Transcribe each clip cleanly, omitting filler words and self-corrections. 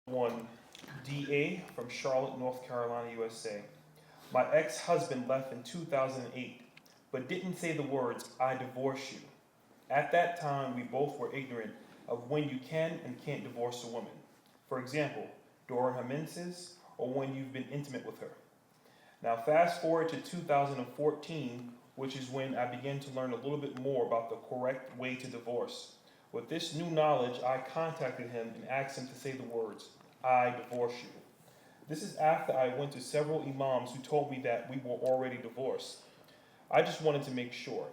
One, DA from Charlotte, North Carolina, USA. My ex-husband left in 2008, but didn't say the words, I divorce you. At that time, we both were ignorant of when you can and can't divorce a woman. For example, during her menses or when you've been intimate with her. Now, fast forward to 2014, which is when I began to learn a little bit more about the correct way to divorce. With this new knowledge, I contacted him and asked him to say the words, I divorce you. This is after I went to several imams who told me that we were already divorced. I just wanted to make sure.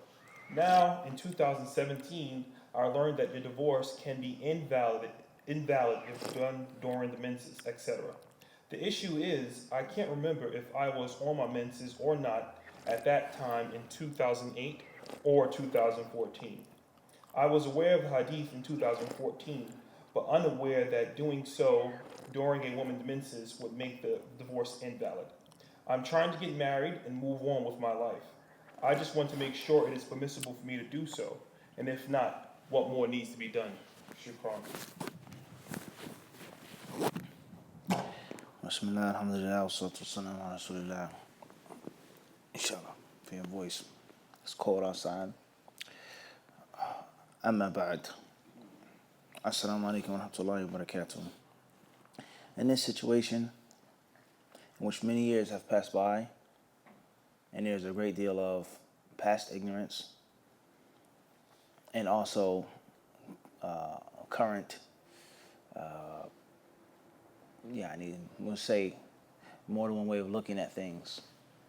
Now, in 2017, I learned that the divorce can be invalid if done during the menses, etc. The issue is, I can't remember if I was on my menses or not at that time in 2008 or 2014. I was aware of the hadith in 2014, but unaware that doing so during a woman's menses would make the divorce invalid. I'm trying to get married and move on with my life. I just want to make sure it is permissible for me to do so, and if not, what more needs to be done? Shukran. Bismillah, alhamdulillah, wassalatu wassalamu ala rasulillah. Inshallah, for your voice. It's cold outside. Amma ba'd. Assalamu alaikum wa rahmatullahi wa barakatuh. In this situation, in which many years have passed by, and there's a great deal of past ignorance, and also current, we'll say more than one way of looking at things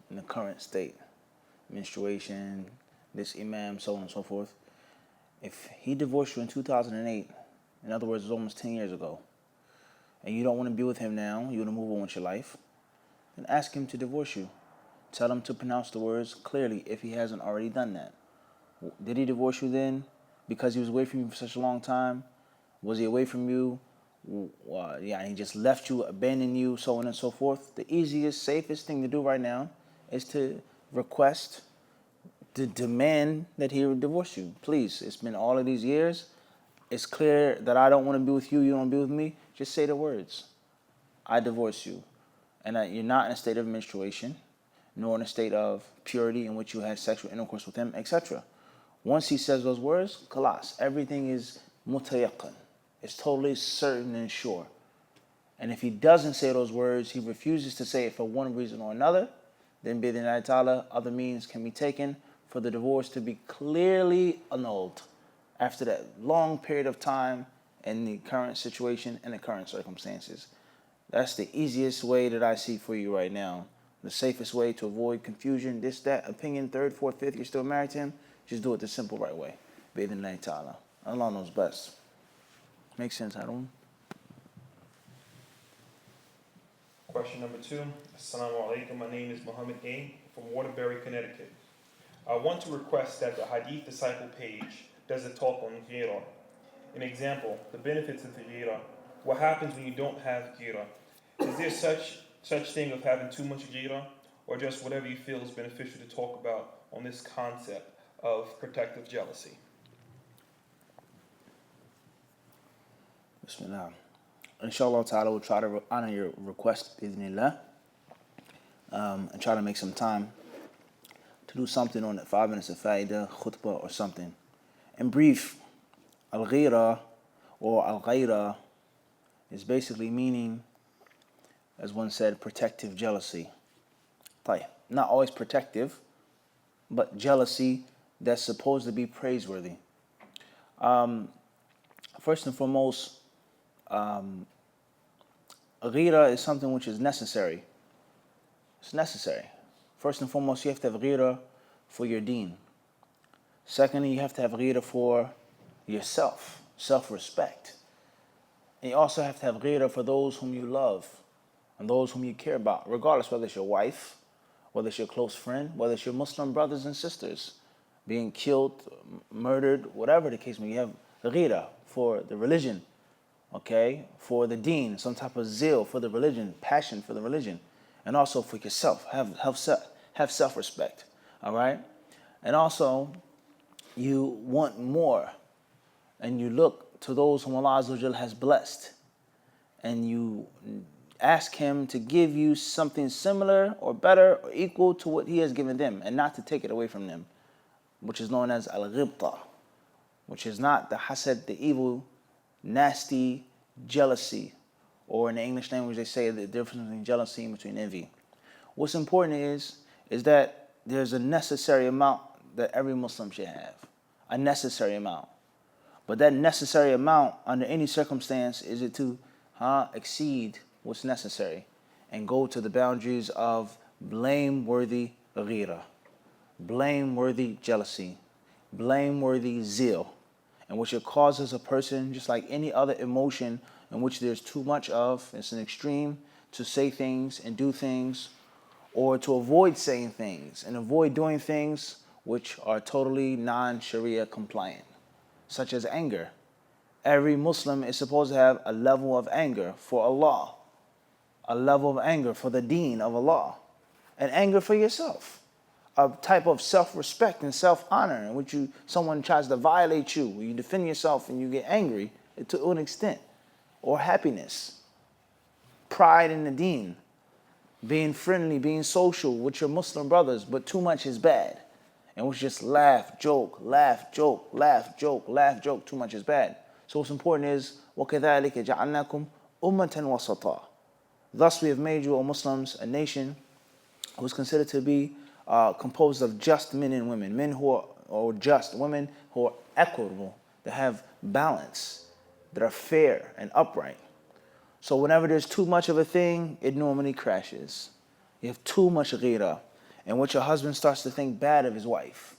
in the current state. Menstruation, this imam, so on and so forth. If he divorced you in 2008, in other words, it was almost 10 years ago, and you don't want to be with him now, you want to move on with your life, then ask him to divorce you. Tell him to pronounce the words clearly if he hasn't already done that. Did he divorce you then because he was away from you for such a long time? Was he away from you? He just left you, abandoned you, so on and so forth. The easiest, safest thing to do right now is to request, to demand that he divorce you. Please, it's been all of these years. It's clear that I don't want to be with you, you don't want to be with me. Just say the words. I divorce you. And that you're not in a state of menstruation, nor in a state of purity in which you had sexual intercourse with him, etc. Once he says those words, khalas, everything is mutayaqqan. It's totally certain and sure. And if he doesn't say those words, he refuses to say it for one reason or another, then bi'idhnillahi ta'ala, other means can be taken for the divorce to be clearly annulled after that long period of time in the current situation and the current circumstances. That's the easiest way that I see for you right now. The safest way to avoid confusion, this, that, opinion, third, fourth, fifth, you're still married to him, just do it the simple right way. Bi'idhnillahi ta'ala. Allah knows best. Makes sense, Harun? Question number 2. Assalamu alaikum. My name is Muhammad A. from Waterbury, Connecticut. I want to request that the Hadith Disciple page does a talk on ghira. An example, the benefits of the ghira. What happens when you don't have ghira? Is there such thing of having too much ghira, or just whatever you feel is beneficial to talk about on this concept of protective jealousy? Bismillah. Inshallah ta'ala, we'll try to honor your request, bi'idhnillah, and try to make some time to do something on it, 5 minutes of fa'idah, khutbah, or something. In brief, al-ghira or al-ghayra is basically meaning, as one said, protective jealousy. Not always protective, but jealousy that's supposed to be praiseworthy. First and foremost, ghira is something which is necessary. It's necessary. First and foremost, you have to have ghira for your deen. Secondly, you have to have ghira for yourself, self-respect. And you also have to have ghira for those whom you love and those whom you care about, regardless whether it's your wife, whether it's your close friend, whether it's your Muslim brothers and sisters being killed, murdered, whatever the case may be. You have ghira for the religion, okay, for the deen, some type of zeal for the religion, passion for the religion, and also for yourself. Have self-respect, all right? And also, you want more, and you look to those whom Allah Azza wa Jal has blessed, and you ask him to give you something similar or better or equal to what he has given them, and not to take it away from them, which is known as al-ghibta, which is not the hasad, the evil, nasty jealousy, or in the English language they say the difference between jealousy and between envy. What's important is that there's a necessary amount that every Muslim should have, a necessary amount. But that necessary amount, under any circumstance, is it to exceed what's necessary and go to the boundaries of blameworthy ghira, blameworthy jealousy, blameworthy zeal, and which it causes a person, just like any other emotion in which there's too much of, it's an extreme, to say things and do things, or to avoid saying things and avoid doing things which are totally non-Sharia compliant, such as anger. Every Muslim is supposed to have a level of anger for Allah, a level of anger for the deen of Allah, and anger for yourself, a type of self-respect and self-honor in which someone tries to violate you, you defend yourself and you get angry to an extent, or happiness, pride in the deen, being friendly, being social with your Muslim brothers, but too much is bad. And we just laugh, joke, laugh, joke, laugh, joke, laugh, joke. Too much is bad. So what's important is وَكَذَلِكَ جَعَلْنَاكُمْ أُمَّةً وَسَطًا. Thus we have made you, O Muslims, a nation who is considered to be composed of just men and women, men who are just, women who are equitable, that have balance, that are fair and upright. So whenever there's too much of a thing, it normally crashes. You have too much ghira, in which your husband starts to think bad of his wife.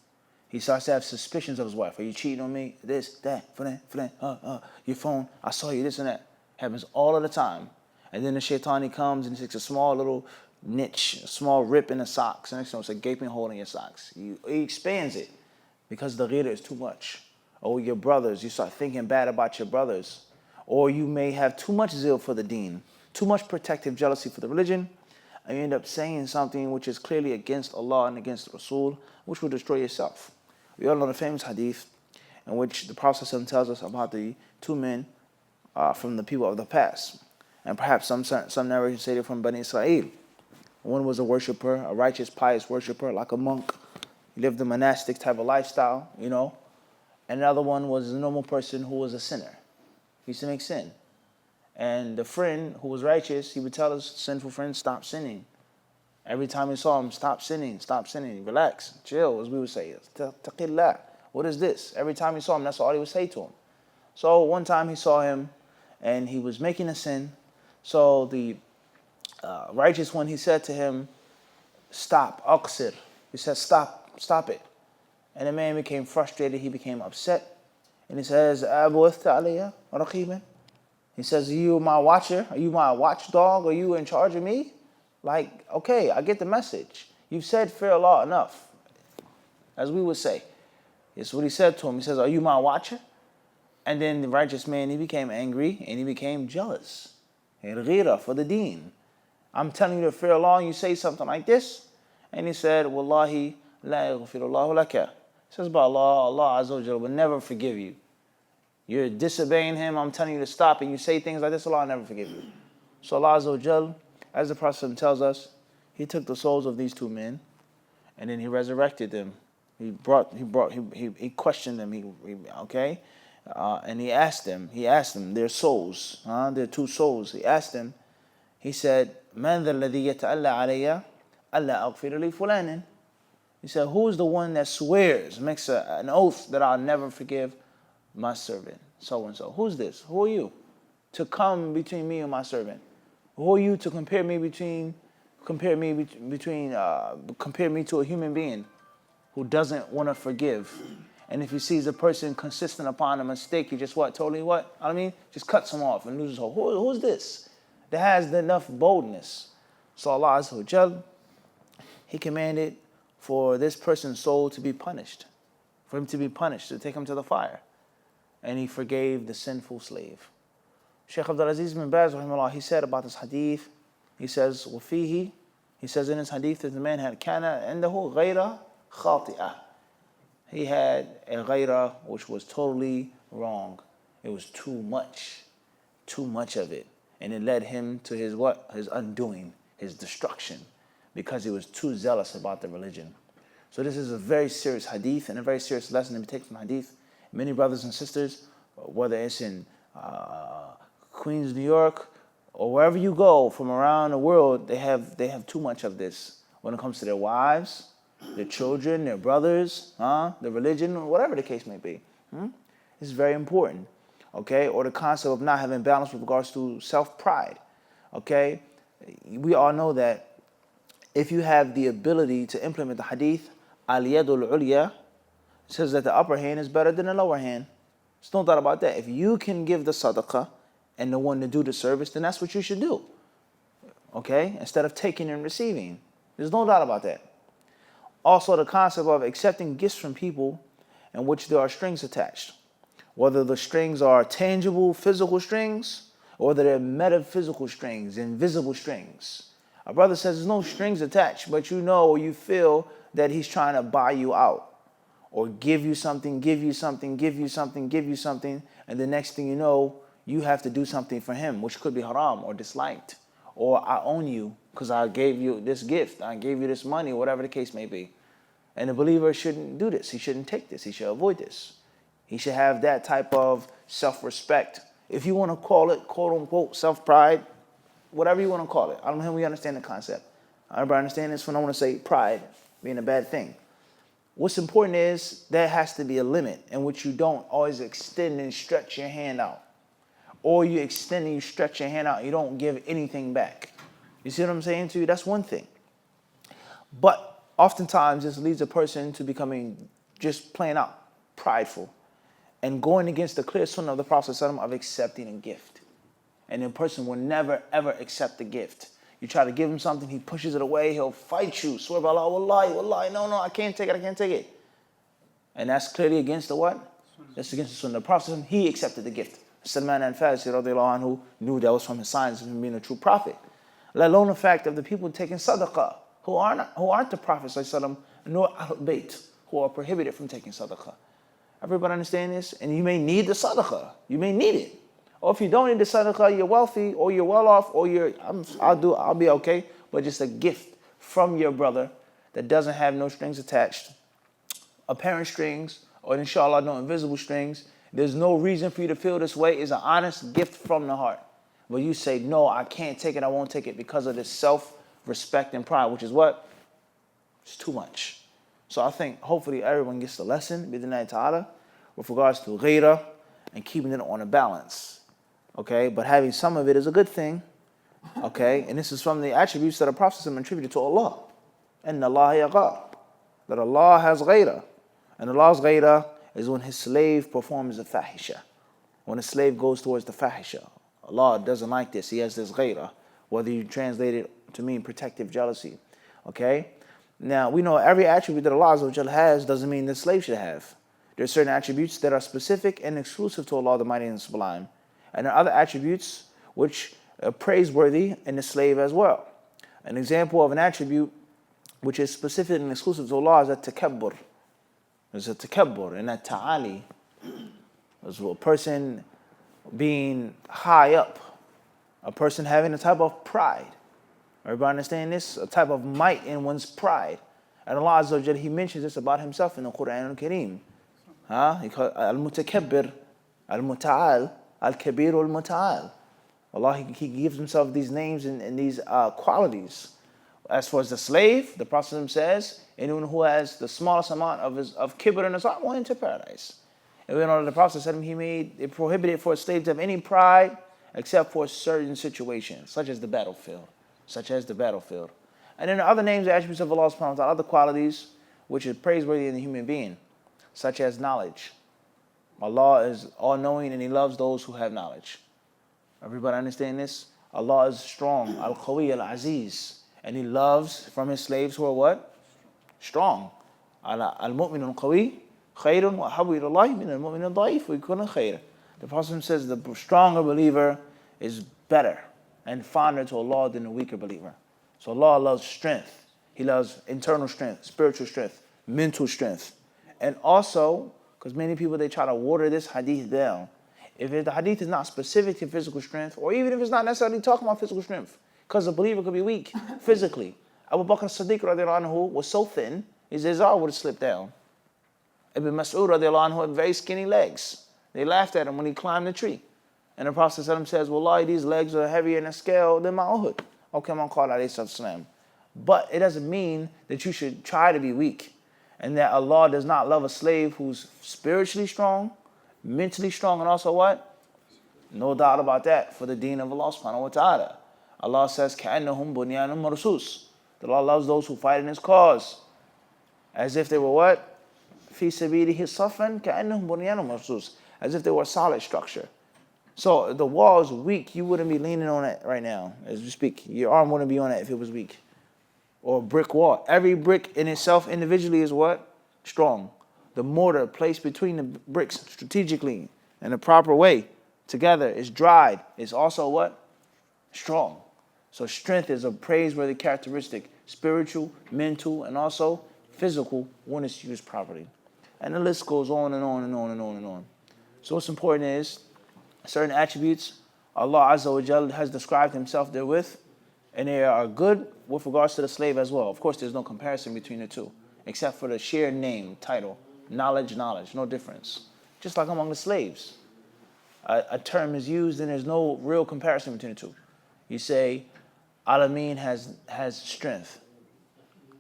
He starts to have suspicions of his wife. Are you cheating on me? This, that, your phone, I saw you, this and that. Happens all of the time. And then the shaitani comes and takes a small little niche, a small rip in the socks. And next time it's a gaping hole in your socks. He expands it because the ghira is too much. Or your brothers, you start thinking bad about your brothers. Or you may have too much zeal for the deen, too much protective jealousy for the religion, and you end up saying something which is clearly against Allah and against the Rasul, which will destroy yourself. We all know the famous hadith in which the Prophet ﷺ tells us about the two men from the people of the past. And perhaps some narrators say they're from Bani Israel. One was a worshiper, a righteous, pious worshiper, like a monk. He lived a monastic type of lifestyle, you know. And another one was a normal person who was a sinner. He used to make sin. And the friend who was righteous, he would tell his sinful friend, stop sinning. Every time he saw him, stop sinning, relax, chill, as we would say. Taqillah. What is this? Every time he saw him, that's all he would say to him. So one time he saw him, and he was making a sin. So the righteous one, he said to him, stop, aqsir. He said, stop it. And the man became frustrated, he became upset. And he says, Abu'athta alayya raqiban. He says, are you my watcher? Are you my watchdog? Are you in charge of me? Like, okay, I get the message. You've said fear Allah enough, as we would say. It's what he said to him. He says, are you my watcher? And then the righteous man, he became angry and he became jealous. He had ghira for the deen. I'm telling you to fear Allah and you say something like this. And he said, Wallahi la yaghfirullahu laka. He says, by Allah, Allah Azza wa Jalla will never forgive you. You're disobeying Him, I'm telling you to stop, and you say things like this, Allah will never forgive you. So Allah Azza wa Jalla, as the Prophet tells us, He took the souls of these two men, and then He resurrected them. He questioned them, and He asked them, their souls, their two souls. He asked them, He said, Man dha alladhi yata'alla alayya, alla aghfir li fulanin. He said, who is the one that swears, makes an oath that I'll never forgive my servant, so and so? Who's this? Who are you to come between me and my servant? Who are you to compare me to a human being who doesn't want to forgive? And if he sees a person consistent upon a mistake, he just just cuts him off and loses hope. Who's this that has enough boldness? So Allah Azza wa Jal, He commanded for this person's soul to be punished, for him to be punished, to take him to the fire. And He forgave the sinful slave. Shaykh Abdul Aziz bin Baz, rahimahullah, he said about this hadith, he says, وَفِيهِ, he says in his hadith that the man had kana indahu ghayra khati'ah. He had a ghayra which was totally wrong. It was too much of it. And it led him to his what? His undoing, his destruction, because he was too zealous about the religion. So this is a very serious hadith and a very serious lesson to be taken from hadith. Many brothers and sisters, whether it's in Queens, New York, or wherever you go from around the world, they have too much of this when it comes to their wives, their children, their brothers, their religion, or whatever the case may be. It's very important, okay? Or the concept of not having balance with regards to self-pride, okay? We all know that if you have the ability to implement the hadith, al-yadul ulya, says that the upper hand is better than the lower hand. There's no doubt about that. If you can give the sadaqah and the one to do the service, then that's what you should do, okay? Instead of taking and receiving. There's no doubt about that. Also, the concept of accepting gifts from people in which there are strings attached. Whether the strings are tangible, physical strings, or whether they're metaphysical strings, invisible strings. A brother says there's no strings attached, but you know or you feel that he's trying to buy you out, or give you something, give you something, give you something, give you something, and the next thing you know, you have to do something for him, which could be haram or disliked. Or I own you because I gave you this gift, I gave you this money, whatever the case may be. And the believer shouldn't do this. He shouldn't take this. He should avoid this. He should have that type of self-respect. If you want to call it, quote-unquote, self-pride, whatever you want to call it. I don't know if we understand the concept. Everybody understand this when I want to say pride being a bad thing. What's important is there has to be a limit in which you don't always extend and stretch your hand out. Or you extend and you stretch your hand out and you don't give anything back. You see what I'm saying to you? That's one thing. But oftentimes this leads a person to becoming just plain out prideful and going against the clear sunnah of the Prophet ﷺ of accepting a gift. And the person will never ever accept the gift. You try to give him something, he pushes it away, he'll fight you. Swear by Allah, wallahi, no, I can't take it. And that's clearly against the what? That's against the sunnah. The Prophet ﷺ, he accepted the gift. Salman al-Farisi radiallahu anhu knew that was from his signs of him being a true prophet. Let alone the fact of the people taking sadaqah, who aren't the Prophet ﷺ, nor Ahlul Bayt, who are prohibited from taking sadaqah. Everybody understand this? And you may need the sadaqah. You may need it. Or if you don't need the sadaqah, you're wealthy, or you're well off, or I'll be okay. But just a gift from your brother that doesn't have no strings attached, apparent strings, or inshallah no invisible strings. There's no reason for you to feel this way. It's an honest gift from the heart. But you say, no, I can't take it, I won't take it because of this self-respect and pride, which is what? It's too much. So I think hopefully everyone gets the lesson, bidhnillahi ta'ala, with regards to ghairah and keeping it on a balance. Okay, but having some of it is a good thing. Okay, and this is from the attributes that a Prophet attributed to Allah. Inna Allah yaghar, that Allah has ghairah. And Allah's ghairah is when his slave performs a fahisha. When a slave goes towards the fahisha. Allah doesn't like this. He has this ghairah. Whether you translate it to mean protective jealousy. Okay? Now, we know every attribute that Allah has doesn't mean the slave should have. There are certain attributes that are specific and exclusive to Allah, the Mighty and Sublime. And there are other attributes which are praiseworthy in the slave as well. An example of an attribute which is specific and exclusive to Allah is a takabbur. There's a takabbur and a ta'ali. There's a person being high up. A person having a type of pride. Everybody understand this? A type of might in one's pride. And Allah Azza wa Jalla, He mentions this about Himself in the Quran al-Kareem. He calls al-mutakabbir, al-muta'al, al-kabir al-muta'al. Allah, he gives Himself these names and these qualities. As far as the slave, the Prophet says, anyone who has the smallest amount of kibr in his heart will enter paradise. And we know that the Prophet said it prohibited for a slave to have any pride except for certain situations, such as the battlefield. And then the other names and attributes of Allah subhanahu wa ta'ala, other qualities which is praiseworthy in the human being, such as knowledge. Allah is all-knowing and He loves those who have knowledge. Everybody understand this? Allah is strong, al-qawi, al-aziz. And He loves from His slaves who are what? Strong. Al-mu'min al-qawi khayrun wa habbu ilallahi min al-mu'min al-da'if wa yakuna khayra. The Prophet says the stronger believer is better and fonder to Allah than the weaker believer. So Allah loves strength. He loves internal strength, spiritual strength, mental strength. And also, because many people, they try to water this hadith down. If the hadith is not specific to physical strength, or even if it's not necessarily talking about physical strength, because a believer could be weak physically. Abu Bakr as-Siddiq radiallahu anhu was so thin, his izar would have slipped down. Ibn Mas'ud radiallahu anhu had very skinny legs. They laughed at him when he climbed the tree. And the Prophet says, Wallahi, these legs are heavier in a scale than my Uhud. Okay, I'm call alayhi salam. But it doesn't mean that you should try to be weak. And that Allah does not love a slave who's spiritually strong, mentally strong, and also what? No doubt about that for the deen of Allah subhanahu wa ta'ala. Allah says, كَأَنَّهُمْ بُنْيَانٌ مَرْصُوصٌ. That Allah loves those who fight in His cause. As if they were what? فِي سَبِيلِهِ صَفًا كَأَنَّهُمْ بُنْيَانٌ مَرْصُوصٌ. As if they were a solid structure. So the wall is weak, you wouldn't be leaning on it right now, as we speak. Your arm wouldn't be on it if it was weak. Or a brick wall. Every brick in itself individually is what? Strong. The mortar placed between the bricks strategically in a proper way together is dried. It's also what? Strong. So strength is a praiseworthy characteristic, spiritual, mental, and also physical when it's used properly. And the list goes on and on and on and on and on. So what's important is certain attributes Allah Azza wa Jal has described Himself therewith, and they are good with regards to the slave as well. Of course, there's no comparison between the two, except for the shared name, title, knowledge, no difference. Just like among the slaves. A term is used and there's no real comparison between the two. You say, Al-Amin has strength,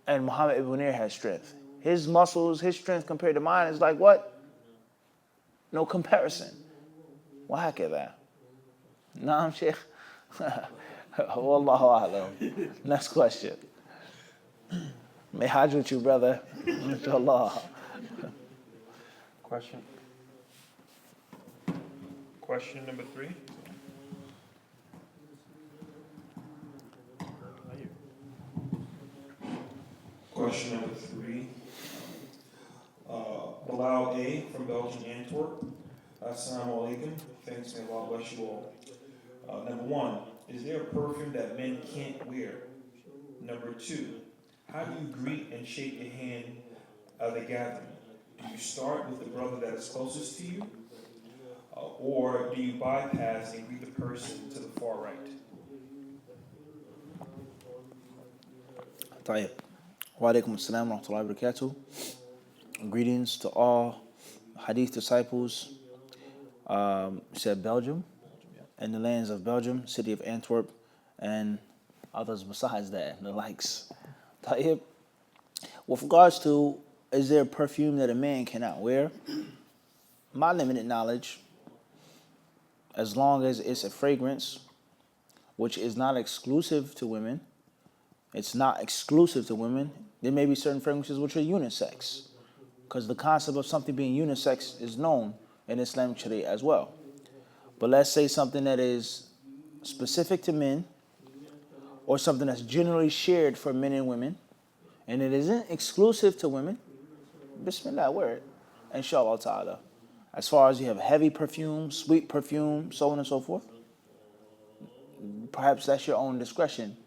and Muhammad ibn Munir has strength. His muscles, his strength compared to mine is like what? No comparison. وهكذا. Naam, Sheikh. Wallahu a'lam. Next question. May Hajj with you, brother. Inshallah. Question number 3. Question number 3. Bilal A. from Belgium, Antwerp. Assalamu alaikum. Thanks, may Allah bless you all. Number 1, is there a perfume that men can't wear? Number 2, how do you greet and shake your hand at the gathering? Do you start with the brother that is closest to you? Or do you bypass and greet the person to the far right? طيب. Wa alaikum assalam wa rahmatullahi wa barakatuh. Greetings to all Hadith disciples. Said Belgium, and the lands of Belgium, city of Antwerp, and others besides that, the likes. طيب. With regards to, is there a perfume that a man cannot wear? My limited knowledge, as long as it's a fragrance, which is not exclusive to women, it's not exclusive to women. There may be certain fragrances which are unisex, because the concept of something being unisex is known in Islamic Sharia as well. But let's say something that is specific to men, or something that's generally shared for men and women, and it isn't exclusive to women, Bismillah, wear it, inshallah ta'ala. As far as you have heavy perfume, sweet perfume, so on and so forth, perhaps that's your own discretion.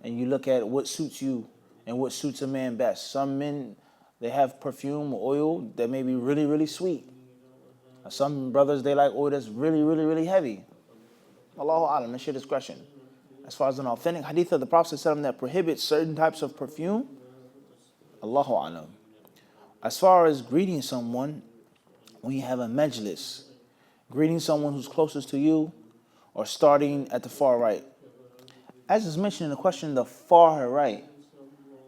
And you look at what suits you and what suits a man best. Some men, they have perfume or oil that may be really, really sweet. Some brothers, they like oil that's really, really, really heavy. Allahu A'lam, that's your discretion. As far as an authentic hadith of the Prophet ﷺ that prohibits certain types of perfume, Allahu A'lam. As far as greeting someone, when you have a majlis, greeting someone who's closest to you, or starting at the far right. As is mentioned in the question, the far right,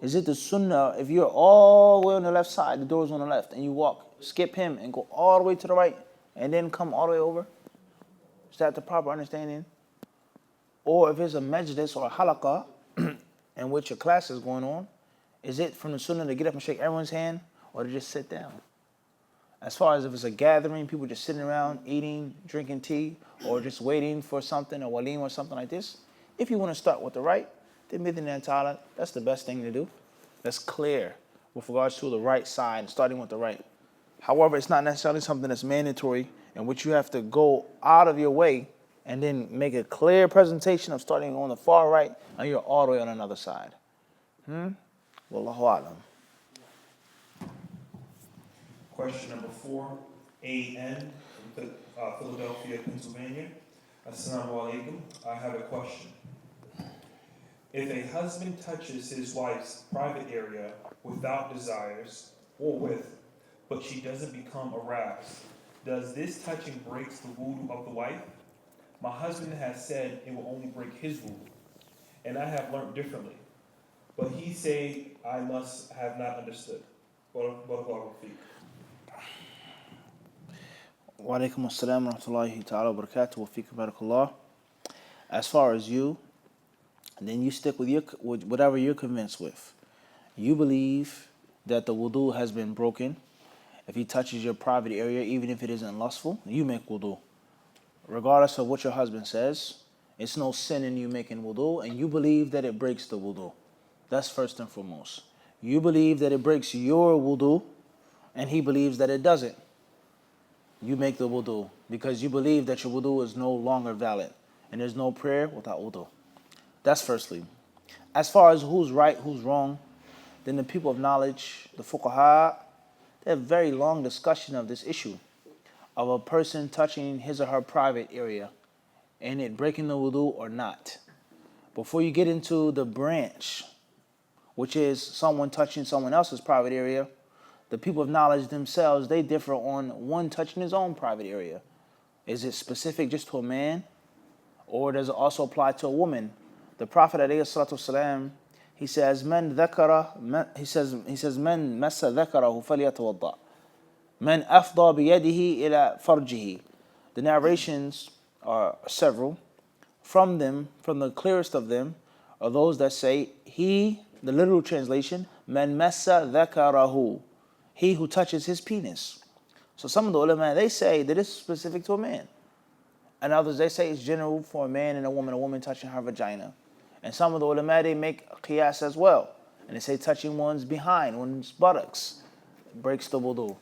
is it the sunnah, if you're all the way on the left side, the door's on the left, and you walk, skip him, and go all the way to the right, and then come all the way over? Is that the proper understanding? Or if it's a majlis or a halaqah, in which a class is going on, is it from the sunnah to get up and shake everyone's hand, or to just sit down? As far as if it's a gathering, people just sitting around, eating, drinking tea, or just waiting for something, a waleem or something like this, if you want to start with the right, then bid'in ta'ala, that's the best thing to do. That's clear with regards to the right side, starting with the right. However, it's not necessarily something that's mandatory in which you have to go out of your way and then make a clear presentation of starting on the far right and you're all the way on another side. Wallahu a'lam. Question number 4, A.N. from Philadelphia, Pennsylvania. Assalamu alaikum. I have a question. If a husband touches his wife's private area without desires or with, but she doesn't become aroused, does this touching breaks the wudu of the wife? My husband has said it will only break his wudu, and I have learned differently. But he say I must have not understood. Barakallahu feek. Wa alaikum assalam wa rahmatullahi ta'ala wa barakatuh wa feekum barakallah. As far as you, then you stick with whatever you're convinced with. You believe that the wudu has been broken. If he touches your private area, even if it isn't lustful, you make wudu. Regardless of what your husband says, it's no sin in you making wudu, and you believe that it breaks the wudu. That's first and foremost. You believe that it breaks your wudu, and he believes that it doesn't. You make the wudu because you believe that your wudu is no longer valid, and there's no prayer without wudu. That's firstly. As far as who's right, who's wrong, then the people of knowledge, the fuqaha, they have very long discussion of this issue of a person touching his or her private area and it breaking the wudu or not. Before you get into the branch, which is someone touching someone else's private area, the people of knowledge themselves, they differ on one touching his own private area. Is it specific just to a man, or does it also apply to a woman? The Prophet ﷺ, he says, "Man dhakara," he says, "Man massa dhakarahu falyatawadda. Man afda biyadihi ila farjihi." The narrations are several. From them, from the clearest of them, are those that say, he, the literal translation, "Man massa dhakarahu," he who touches his penis. So some of the ulama, they say that it's specific to a man. And others, they say it's general for a man and a woman touching her vagina. And some of the ulama, they make a qiyas as well. And they say touching one's behind, one's buttocks, breaks the wudu.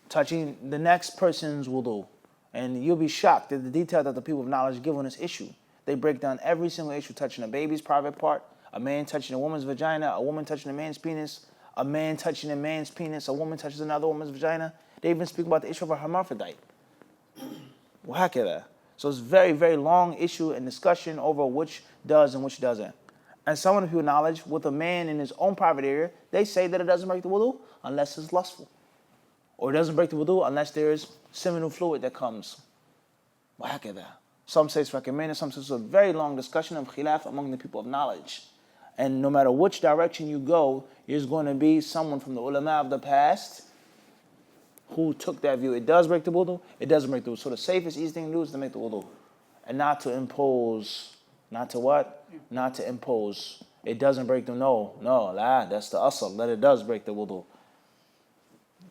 Touching the next person's wudu. And you'll be shocked at the detail that the people of knowledge give on this issue. They break down every single issue, touching a baby's private part, a man touching a woman's vagina, a woman touching a man's penis, a man touching a man's penis, a woman touches another woman's vagina. They even speak about the issue of a hermaphrodite. وهكذا. So it's very, very long issue and discussion over which does and which doesn't. And some of the people of knowledge, with a man in his own private area, they say that it doesn't break the wudu unless it's lustful. Or it doesn't break the wudu unless there's seminal fluid that comes. وهكذا. Some say it's recommended, some say it's a very long discussion of khilaf among the people of knowledge. And no matter which direction you go, there's going to be someone from the ulama of the past who took that view. It does break the wudu, it doesn't break the wudu. So the safest, easy thing to do is to make the wudu. And not to impose. Not to what? Not to impose. It doesn't break the that's the asl, that it does break the wudu.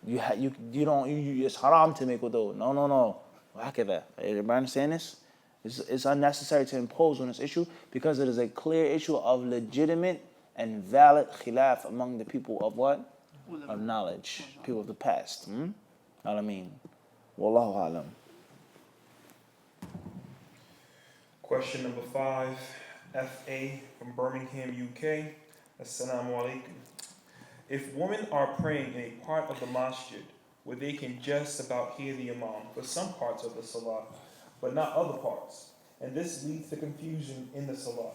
It's haram to make wudu. No. Everybody understand this? It's unnecessary to impose on this issue because it is a clear issue of legitimate and valid khilaf among the people of what? Of knowledge. People of the past. Know what I mean? Wallahu alam. Question number 5, FA from Birmingham, UK. Assalamu alaikum. If women are praying in a part of the masjid where they can just about hear the imam for some parts of the salah, but not other parts, and this leads to confusion in the salah,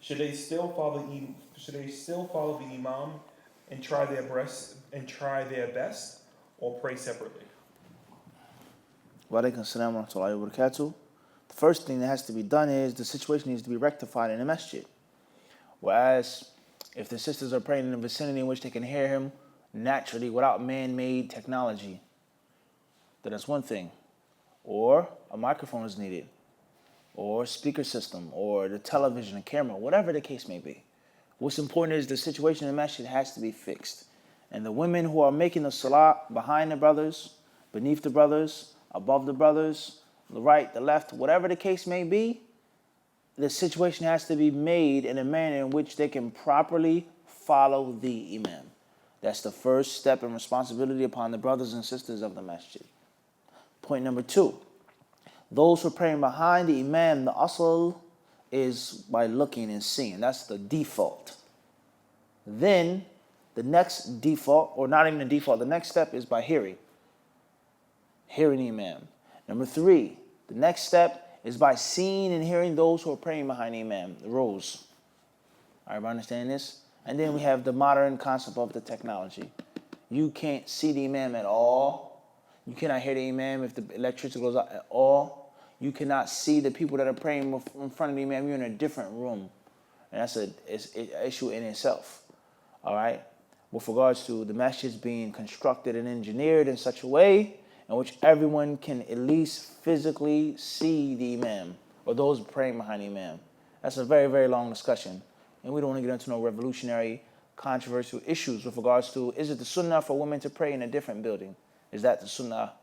should they still follow the imam and try their best, or pray separately? Wa alaikum assalam wa rahmatullahi wa barakatuh. The first thing that has to be done is the situation needs to be rectified in the masjid. Whereas if the sisters are praying in a vicinity in which they can hear him naturally without man-made technology, then that's one thing. Or a microphone is needed, or a speaker system, or the television, a camera, whatever the case may be. What's important is the situation in the masjid has to be fixed. And the women who are making the salah behind the brothers, beneath the brothers, above the brothers, the right, the left, whatever the case may be, the situation has to be made in a manner in which they can properly follow the imam. That's the first step and responsibility upon the brothers and sisters of the masjid. Point number 2. Those who are praying behind the imam, the asl is by looking and seeing. That's the default. Then the next default, or not even the default, the next step is by hearing. hearing the imam. Number 3, the next step is by seeing and hearing those who are praying behind the imam, the rows. Everybody understand this? And then we have the modern concept of the technology. You can't see the imam at all. You cannot hear the imam if the electricity goes out at all. You cannot see the people that are praying in front of the imam. You're in a different room. And that's an issue in itself. All right? With regards to the masjids being constructed and engineered in such a way in which everyone can at least physically see the imam or those praying behind the imam. That's a very, very long discussion. And we don't want to get into no revolutionary, controversial issues with regards to, is it the sunnah for women to pray in a different building? Is that the sunnah?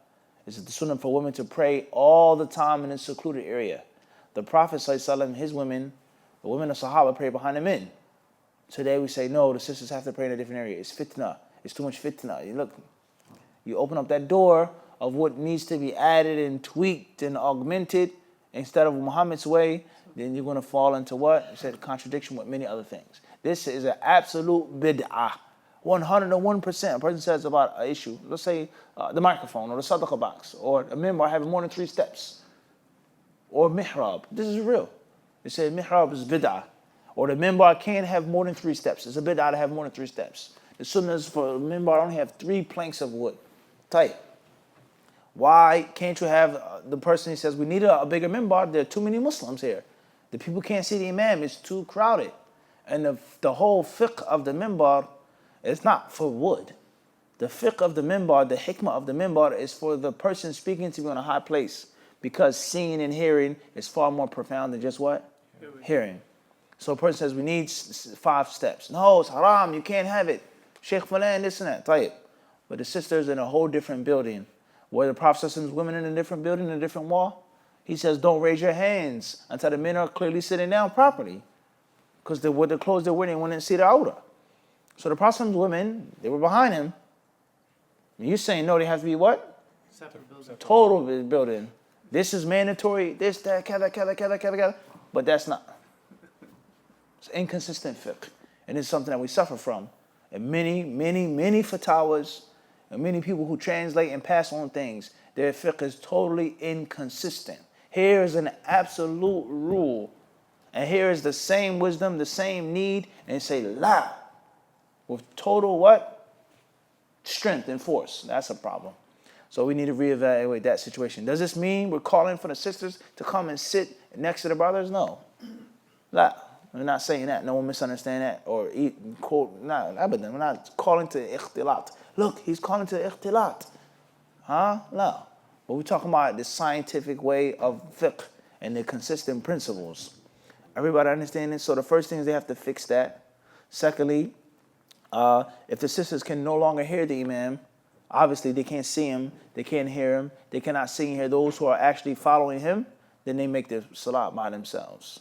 Is it the sunnah for women to pray all the time in a secluded area? The Prophet ﷺ, his women, the women of Sahaba, pray behind the men. Today we say, no, the sisters have to pray in a different area. It's fitna. It's too much fitna. You open up that door of what needs to be added and tweaked and augmented instead of Muhammad's way, then you're going to fall into what? It said contradiction with many other things. This is an absolute bid'ah. 101%. A person says about an issue, let's say the microphone or the sadaqah box or a minbar having more than 3 steps or mihrab. This is real. They say mihrab is bid'ah. Or the minbar can't have more than 3 steps. It's a bid'ah to have more than 3 steps. The sunnahs for the minbar only have 3 planks of wood. Tight. Why can't you have the person who says we need a bigger minbar? There are too many Muslims here. The people can't see the imam. It's too crowded. And the whole fiqh of the minbar is not for wood. The fiqh of the minbar, the hikmah of the minbar is for the person speaking to you in a high place. Because seeing and hearing is far more profound than just what? Hearing. So a person says we need 5 steps. No, it's haram. You can't have it. Sheikh Fulan, this and that. Tayyib. But the sister's in a whole different building. Where the Prophet sends women in a different building, in a different wall. He says, don't raise your hands until the men are clearly sitting down properly. Because with the clothes they're wearing, they wouldn't see the awrah. So the Prophet's women, they were behind him. And you're saying, no, they have to be what? Separate building. Total building. This is mandatory, this, that, kada. But that's not. It's inconsistent fiqh. And it's something that we suffer from. And many fatwas, and many people who translate and pass on things, their fiqh is totally inconsistent. Here is an absolute rule. And here is the same wisdom, the same need, and say la. With total what? Strength and force. That's a problem. So we need to reevaluate that situation. Does this mean we're calling for the sisters to come and sit next to the brothers? No. La. We're not saying that. No one misunderstand that. Or quote, no, abadan. We're not calling to ikhtilat. Look, he's calling to ikhtilat. Huh? No. But we're talking about the scientific way of fiqh and the consistent principles. Everybody understand this? So the first thing is they have to fix that. Secondly, if the sisters can no longer hear the imam, obviously they can't see him, they can't hear him, they cannot see and hear those who are actually following him, then they make their salat by themselves.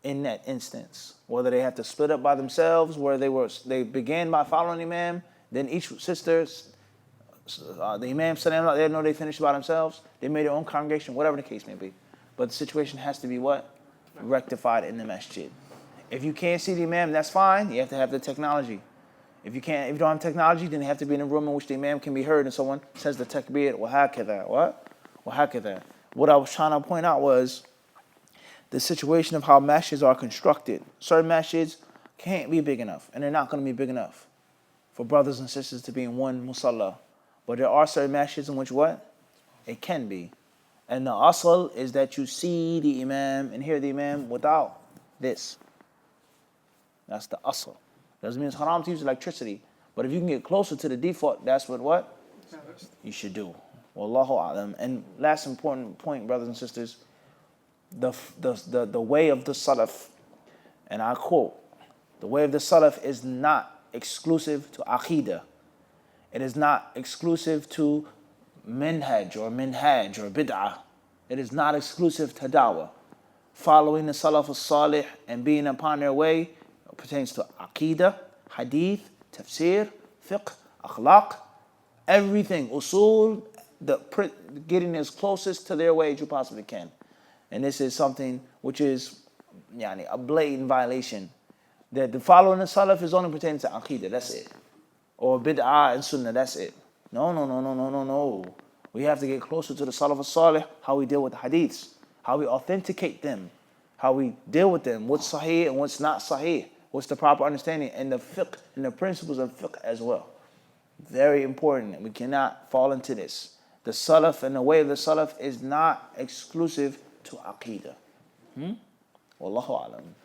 In that instance, whether they have to split up by themselves, where they began by following the imam, then each sister, the imam said they know they finished by themselves, they made their own congregation, whatever the case may be. But the situation has to be what? Rectified in the masjid. If you can't see the imam, that's fine. You have to have the technology. If you don't have technology, then you have to be in a room in which the imam can be heard and someone says the takbir, وَهَكَذَا. What? وَهَكَذَا. What I was trying to point out was the situation of how masjids are constructed. Certain masjids can't be big enough, and they're not going to be big enough for brothers and sisters to be in one musalla. But there are certain masjids in which what? It can be. And the asl is that you see the imam and hear the imam without this. That's the asl. Doesn't mean it's haram to use electricity. But if you can get closer to the default, that's what you should do. Wallahu a'lam. And last important point, brothers and sisters, the way of the Salaf, and I quote, the way of the Salaf is not exclusive to Aqidah. It is not exclusive to minhaj or bid'ah. It is not exclusive to da'wah. Following the Salaf as-Salih and being upon their way pertains to Aqidah, Hadith, Tafsir, Fiqh, Akhlaq, everything, Usul, getting as closest to their way as you possibly can. And this is something which is a blatant violation. That the following the Salaf is only pertaining to Aqidah, that's it. Or Bid'ah and Sunnah, that's it. No. We have to get closer to the Salaf al-Salih, how we deal with the hadiths, how we authenticate them, how we deal with them, what's sahih and what's not sahih, what's the proper understanding, and the fiqh and the principles of fiqh as well. Very important. We cannot fall into this. The Salaf and the way of the Salaf is not exclusive to Aqidah. Wallahu alam.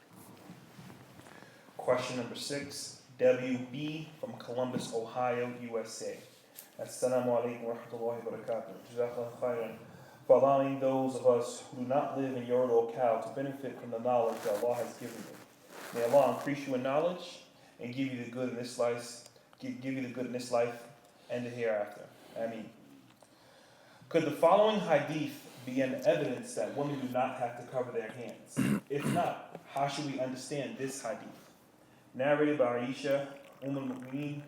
Question number 6, WB from Columbus, Ohio, USA. Assalamu alaikum wa rahmatullahi wa barakatuh. Jazakallah khairan for allowing those of us who do not live in your locale to benefit from the knowledge that Allah has given you. May Allah increase you in knowledge and give you the good in this life, and the hereafter. Ameen. Could the following hadith be an evidence that women do not have to cover their hands? If not, how should we understand this hadith? Narrated by Aisha, al-Mu'mineen.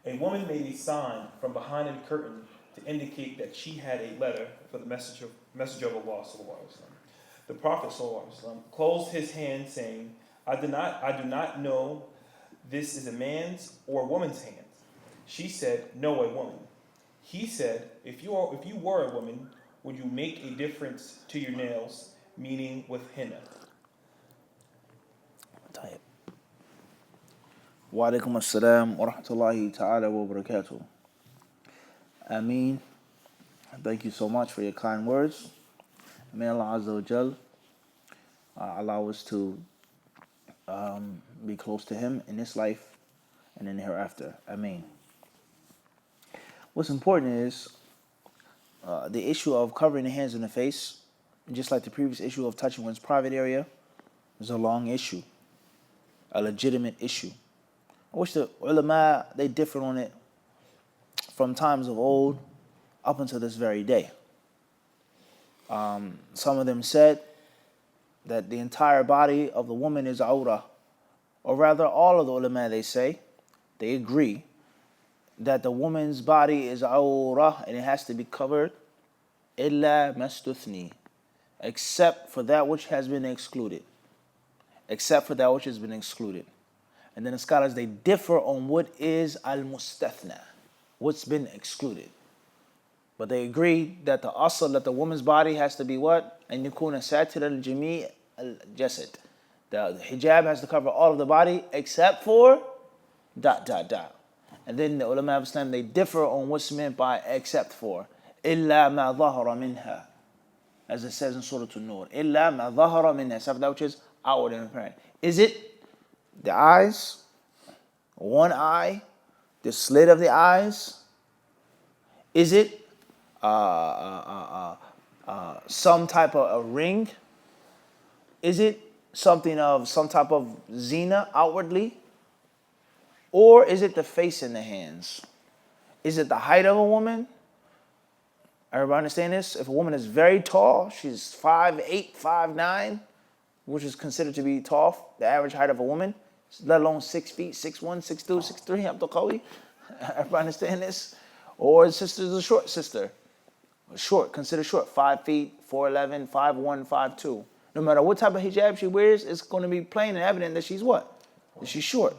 A woman made a sign from behind a curtain to indicate that she had a letter for the messenger of Allah. The Prophet closed his hand, saying, I do not know this is a man's or a woman's hand. She said, no, a woman. He said, if you were a woman, would you make a difference to your nails, meaning with henna? Wa alaikum assalam wa rahmatullahi ta'ala wa barakatuh. Ameen. Thank you so much for your kind words. May Allah Azza wa Jal allow us to be close to Him in this life and in the hereafter. Ameen. What's important is the issue of covering the hands and the face, just like the previous issue of touching one's private area, is a long issue, a legitimate issue. I wish the ulama, they differed on it from times of old up until this very day. Some of them said that the entire body of the woman is awrah, or rather all of the ulama, they agree that the woman's body is awrah and it has to be covered illa mastuthni, except for that which has been excluded. Except for that which has been excluded. And then the scholars, they differ on what is al-mustathna, what's been excluded. But they agree that the asl, that the woman's body has to be what? And yakuna satir al-jami' al-jasad. The hijab has to cover all of the body except for ... And then the ulama of Islam, they differ on what's meant by except for. Illa ma dhahara minha. As it says in Surah An-Nur. Illa ma dhahara minha. Except for that which is outward and apparent. Is it the eyes, one eye, the slit of the eyes? Is it some type of a ring? Is it some type of zina outwardly? Or is it the face and the hands? Is it the height of a woman? Everybody understand this? If a woman is very tall, she's 5'8", 5'9", which is considered to be tall, the average height of a woman, let alone 6 feet, 6'1", 6'2", 6'3", Abdul Qawi. Everybody understand this? Or his sister's a short sister. Short, considered short, 5 feet, 4'11", 5'1", 5'2". No matter what type of hijab she wears, it's going to be plain and evident that she's what? That she's short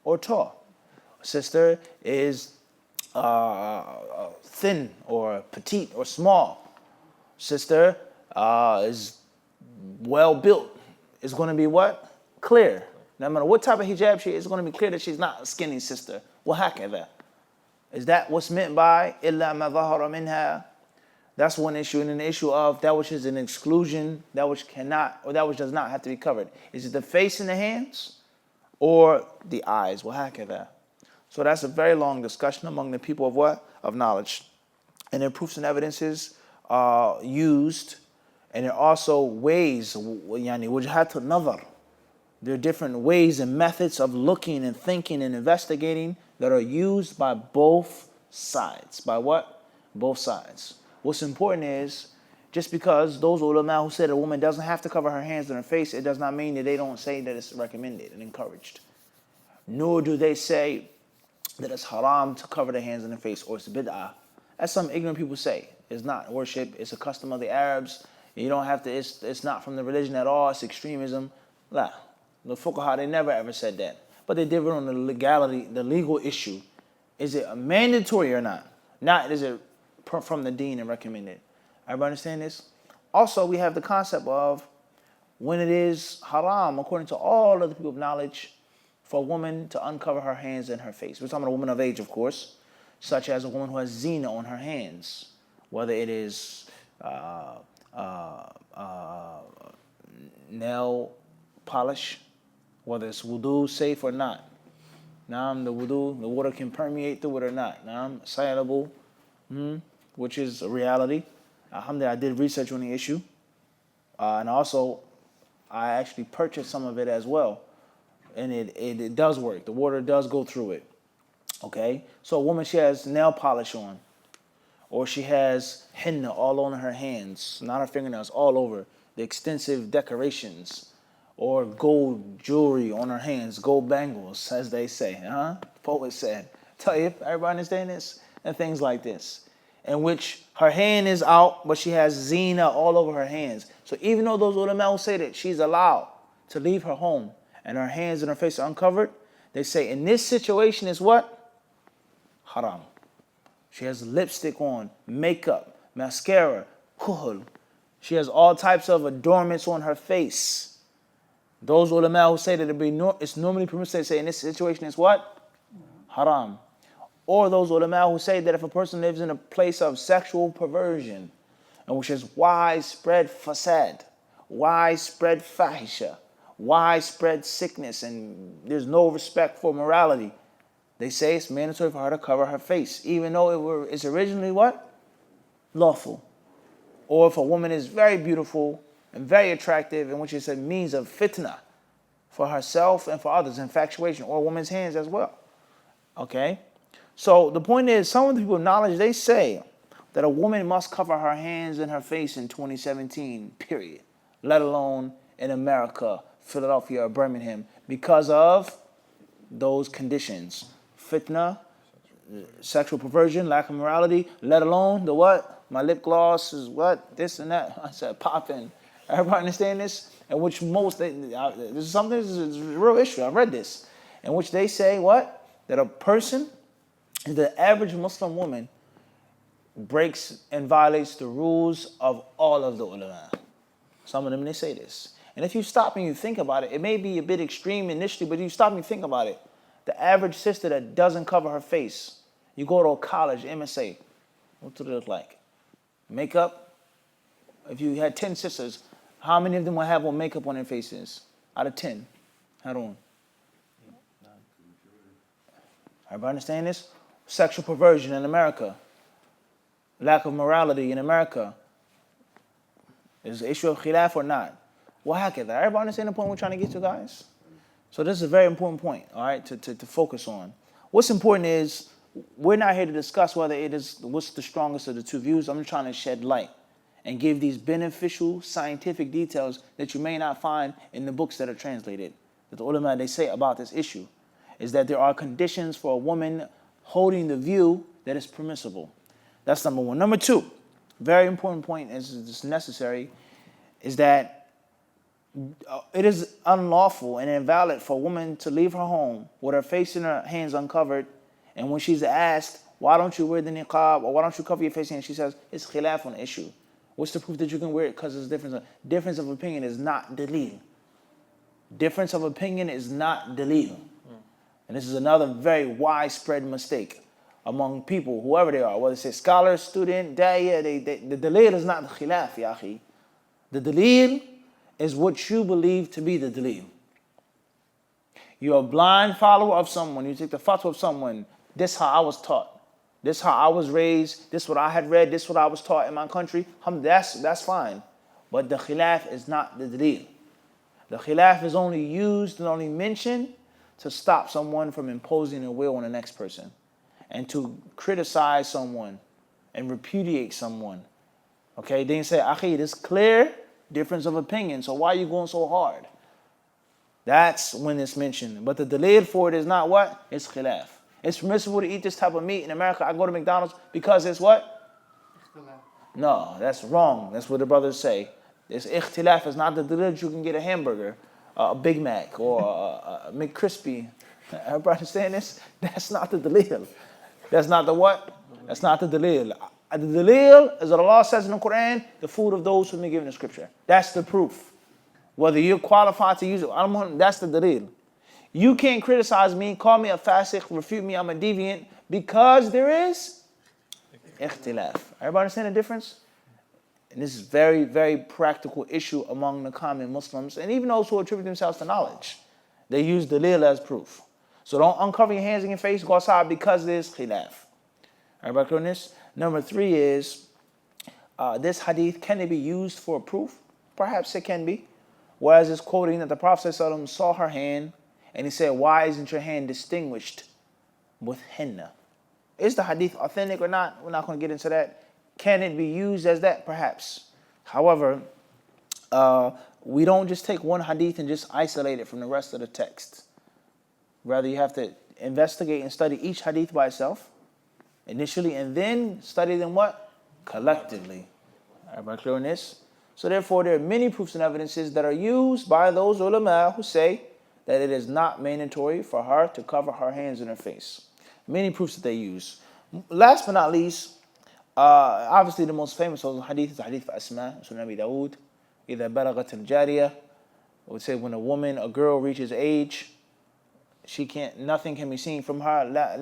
or tall. Sister is thin or petite or small. Sister is well built. It's going to be what? Clear. No matter what type of hijab she is, it's going to be clear that she's not a skinny sister. وهكذا. Is that what's meant by إِلَّا مَا ظَهَرَ مِنْهَا? That's one issue. And then the issue of that which is an exclusion, that which cannot, or that which does not have to be covered. Is it the face and the hands or the eyes? وهكذا. So that's a very long discussion among the people of what? Of knowledge. And then proofs and evidences are used, and there are also ways, يعني وجهات النظر. There are different ways and methods of looking and thinking and investigating that are used by both sides. By what? Both sides. What's important is, just because those ulama who said a woman doesn't have to cover her hands and her face, it does not mean that they don't say that it's recommended and encouraged. Nor do they say that it's haram to cover their hands and their face, or it's bid'ah. As some ignorant people say. It's not worship, it's a custom of the Arabs. You don't have to, it's not from the religion at all, it's extremism. La. The fuqaha, they never ever said that. But they differ on the legality, the legal issue. Is it mandatory or not? Not is it from the deen and recommended. Everybody understand this? Also, we have the concept of when it is haram, according to all of the people of knowledge, for a woman to uncover her hands and her face. We're talking about a woman of age, of course, such as a woman who has zina on her hands, whether it is nail polish, whether it's wudu safe or not. Now, the wudu, the water can permeate through it or not. Now, soluble, which is a reality. Alhamdulillah, I did research on the issue. And also, I actually purchased some of it as well. And it does work. The water does go through it. Okay? So a woman, she has nail polish on. Or she has henna all on her hands, not her fingernails, all over. The extensive decorations. Or gold jewelry on her hands, gold bangles, as they say. Poet said. Tell you, everybody understand this? And things like this. In which her hand is out, but she has zina all over her hands. So even though those ulama will say that she's allowed to leave her home and her hands and her face are uncovered, they say in this situation is what? Haram. She has lipstick on, makeup, mascara, kuhl. She has all types of adornments on her face. Those ulama who say that it's normally permissible, they say in this situation is what? Haram. Or those ulama who say that if a person lives in a place of sexual perversion, and which is widespread fasad, widespread fahisha, widespread sickness, and there's no respect for morality, they say it's mandatory for her to cover her face, even though it's originally what? Lawful. Or if a woman is very beautiful and very attractive, in which is a means of fitna for herself and for others, infatuation, or a woman's hands as well. Okay? So the point is, some of the people of knowledge, they say that a woman must cover her hands and her face in 2017, period. Let alone in America, Philadelphia, or Birmingham, because of those conditions. Fitna, sexual perversion, lack of morality, let alone the what? My lip gloss is what? This and that. I said popping. Everybody understand this? In which this is something, this is a real issue. I read this. In which they say what? That a person, the average Muslim woman, breaks and violates the rules of all of the ulama. Some of them, they say this. And if you stop and you think about it, it may be a bit extreme initially, but you stop and you think about it. The average sister that doesn't cover her face, you go to a college, MSA, what does it look like? Makeup? If you had 10 sisters, how many of them will have on makeup on their faces? Out of 10. Head on. Everybody understand this? Sexual perversion in America. Lack of morality in America. Is the issue of khilaf or not? Everybody understand the point we're trying to get to, guys? So this is a very important point, all right, to focus on. What's important is, we're not here to discuss what's the strongest of the two views. I'm just trying to shed light and give these beneficial scientific details that you may not find in the books that are translated. That the ulama, they say about this issue is that there are conditions for a woman holding the view that is permissible. That's number one. Number two, very important point, as is necessary, is that it is unlawful and invalid for a woman to leave her home with her face and her hands uncovered, and when she's asked, why don't you wear the niqab, or why don't you cover your face, and she says, it's khilaf on the issue. What's the proof that you can wear it? Because there's difference. Difference of opinion is not dalil. Difference of opinion is not dalil. And this is another very widespread mistake among people, whoever they are, whether it's a scholar, student, da'iyah, the dalil is not the khilaf, ya akhi. The dalil is what you believe to be the dalil. You're a blind follower of someone. You take the fatwa of someone. This is how I was taught. This is how I was raised. This is what I had read. This is what I was taught in my country. That's fine. But the khilaf is not the dalil. The khilaf is only used and only mentioned to stop someone from imposing a will on the next person, and to criticize someone and repudiate someone. Okay, then you say, akhi, this clear difference of opinion, so why are you going so hard? That's when it's mentioned. But the dalil for it is not what? It's khilaf. It's permissible to eat this type of meat in America. I go to McDonald's because it's what? No, that's wrong. That's what the brothers say. This ikhtilaf is not the dalil that you can get a hamburger, a Big Mac, or a McCrispy. Everybody understand this? That's not the dalil. That's not the what? That's not the dalil. The dalil is that Allah says in the Quran, the food of those who have been given the scripture. That's the proof. Whether you're qualified to use it, that's the dalil. You can't criticize me, call me a fasiq, refute me, I'm a deviant, because there is ikhtilaf. Everybody understand the difference? And this is very, very practical issue among the common Muslims, and even those who attribute themselves to knowledge. They use dalil as proof. So don't uncover your hands and your face, go outside because there's khilaf. Everybody clear on this? Number 3 is, this hadith, can it be used for proof? Perhaps it can be. Whereas it's quoting that the Prophet ﷺ saw her hand, and he said, why isn't your hand distinguished with henna? Is the hadith authentic or not? We're not going to get into that. Can it be used as that? Perhaps. However, we don't just take one hadith and just isolate it from the rest of the text. Rather, you have to investigate and study each hadith by itself initially, and then study them what? Collectively. Everybody clear on this? So therefore, there are many proofs and evidences that are used by those ulama who say that it is not mandatory for her to cover her hands and her face. Many proofs that they use. Last but not least, obviously the most famous of the hadith is the hadith of Asma, Sunnah Abi Dawood. إِذَا بَلَغَتِ الْجَارِيَةِ, it would say when a girl reaches age, nothing can be seen from her. لا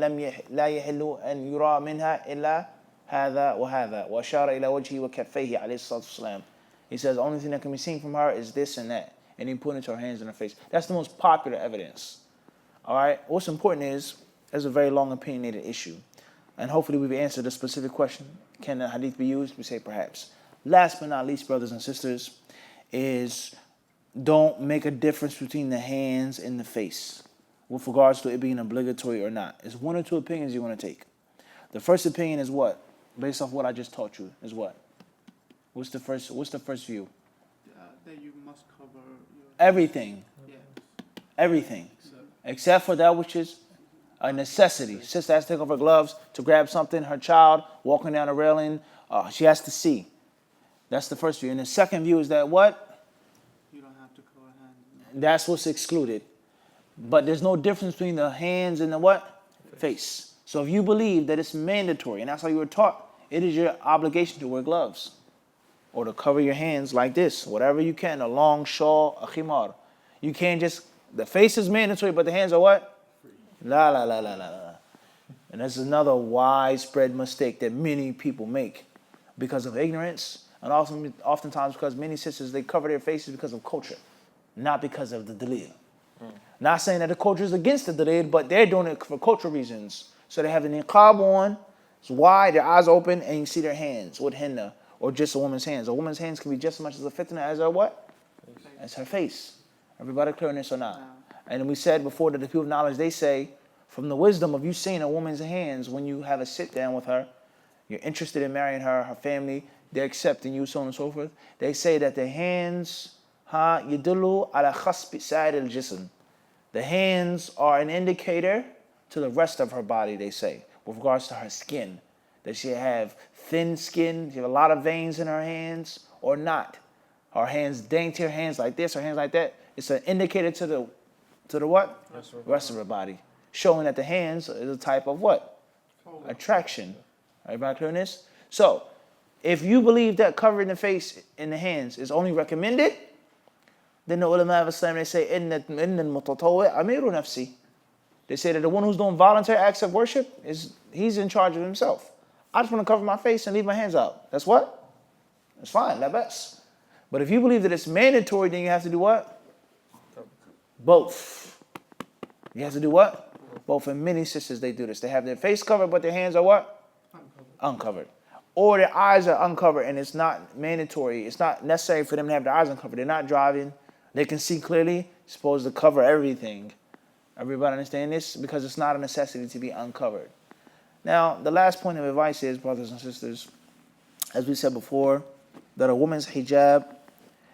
يحل أن يرى منها إلا هذا وهذا وأشار إلى وجهه وكفيه عليه الصلاة والسلام. He says the only thing that can be seen from her is this and that, and he put into her hands and her face. That's the most popular evidence. All right. What's important is there's a very long opinionated issue, and hopefully we've answered the specific question: can the hadith be used? We say perhaps. Last but not least, brothers and sisters, is don't make a difference between the hands and the face with regards to it being obligatory or not. It's one or two opinions you want to take. The first opinion is what? Based off what I just taught you, is what? What's the first view? That you must cover your Everything. Yeah. Everything. Except for that which is a necessity. Sister has to take off her gloves to grab something. Her child walking down a railing, she has to see. That's the first view. And the second view is that what? You don't have to cover hands. That's what's excluded. But there's no difference between the hands and the what? Face. So if you believe that it's mandatory, and that's how you were taught, it is your obligation to wear gloves or to cover your hands like this, whatever you can, a long shawl, a khimar. You can't just, the face is mandatory, but the hands are what? La, la, la, la, la, la. And that's another widespread mistake that many people make because of ignorance, and also oftentimes because many sisters, they cover their faces because of culture, not because of the dalil. Not saying that the culture is against the dalil, but they're doing it for cultural reasons. So they have the niqab on, it's wide, their eyes open, and you see their hands with henna, or just a woman's hands. A woman's hands can be just as much as a fitna as her what? As her face. Everybody clear on this or not? And we said before that the people of knowledge, they say, from the wisdom of you seeing a woman's hands when you have a sit down with her, you're interested in marrying her, her family, they're accepting you, so on and so forth. They say that the hands, yadullu ala khasbi sa'ir al-jism. The hands are an indicator to the rest of her body, they say, with regards to her skin. Does she have thin skin, she have a lot of veins in her hands, or not? Her hands dainty, her hands like this, her hands like that. It's an indicator to the what? Rest of her body. Showing that the hands is a type of what? Attraction. Everybody clear on this? So, if you believe that covering the face and the hands is only recommended, then the ulama of Islam, they say, إِنَّ الْمُتَطَوِّعَ أَمِيرُ نَفْسِهِ. They say that the one who's doing voluntary acts of worship, he's in charge of himself. I just want to cover my face and leave my hands out. That's what? That's fine, la bas. But if you believe that it's mandatory, then you have to do what? Both. You have to do what? Both. And many sisters, they do this. They have their face covered, but their hands are what? Uncovered. Or their eyes are uncovered, and it's not mandatory. It's not necessary for them to have their eyes uncovered. They're not driving. They can see clearly. You're supposed to cover everything. Everybody understand this? Because it's not a necessity to be uncovered. Now, the last point of advice is, brothers and sisters, as we said before, that a woman's hijab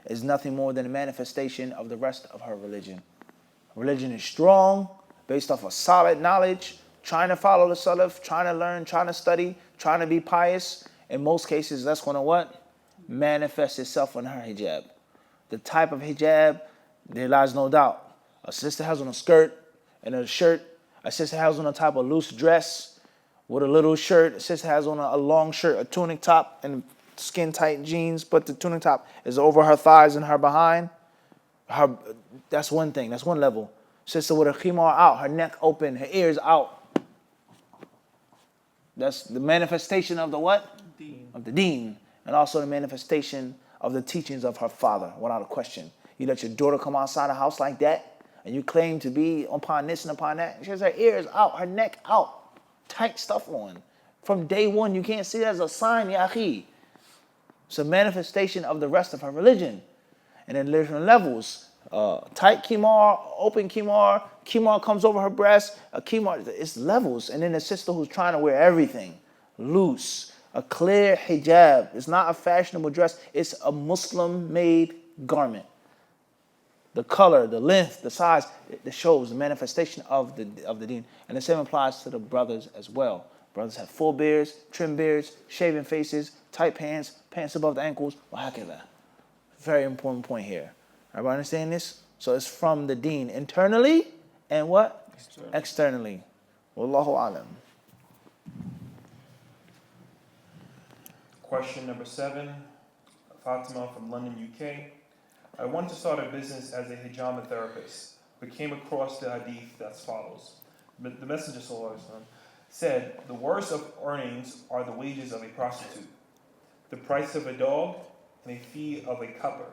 is nothing more than a manifestation of the rest of her religion. Religion is strong, based off of solid knowledge, trying to follow the salaf, trying to learn, trying to study, trying to be pious. In most cases, that's going to what? Manifest itself on her hijab. The type of hijab, there lies no doubt. A sister has on a skirt and a shirt. A sister has on a type of loose dress with a little shirt. Sister has on a long shirt, a tunic top, and skin tight jeans, but the tunic top is over her thighs and her behind. That's one thing. That's one level. Sister with her khimar out, her neck open, her ears out. That's the manifestation of the what? Deen. Of the deen. And also the manifestation of the teachings of her father, without a question. You let your daughter come outside the house like that, and you claim to be upon this and upon that. She has her ears out, her neck out, tight stuff on. From day one, you can't see that as a sign, ya akhi. It's a manifestation of the rest of her religion. And then different levels. Tight khimar, open khimar, khimar comes over her breast, a khimar, it's levels. And then a sister who's trying to wear everything, loose, a clear hijab. It's not a fashionable dress, it's a Muslim-made garment. The color, the length, the size, it shows the manifestation of the deen. And the same applies to the brothers as well. Brothers have full beards, trim beards, shaven faces, tight pants, pants above the ankles, wahakadha. Very important point here. Everybody understand this? So it's from the deen internally and what? Externally. Wallahu alam. Question number 7, Fatima from London, UK. I want to start a business as a hijama therapist, but came across the hadith as follows. The Messenger sallallahu alaihi wasallam said, the worst of earnings are the wages of a prostitute, the price of a dog, and a fee of a cupper.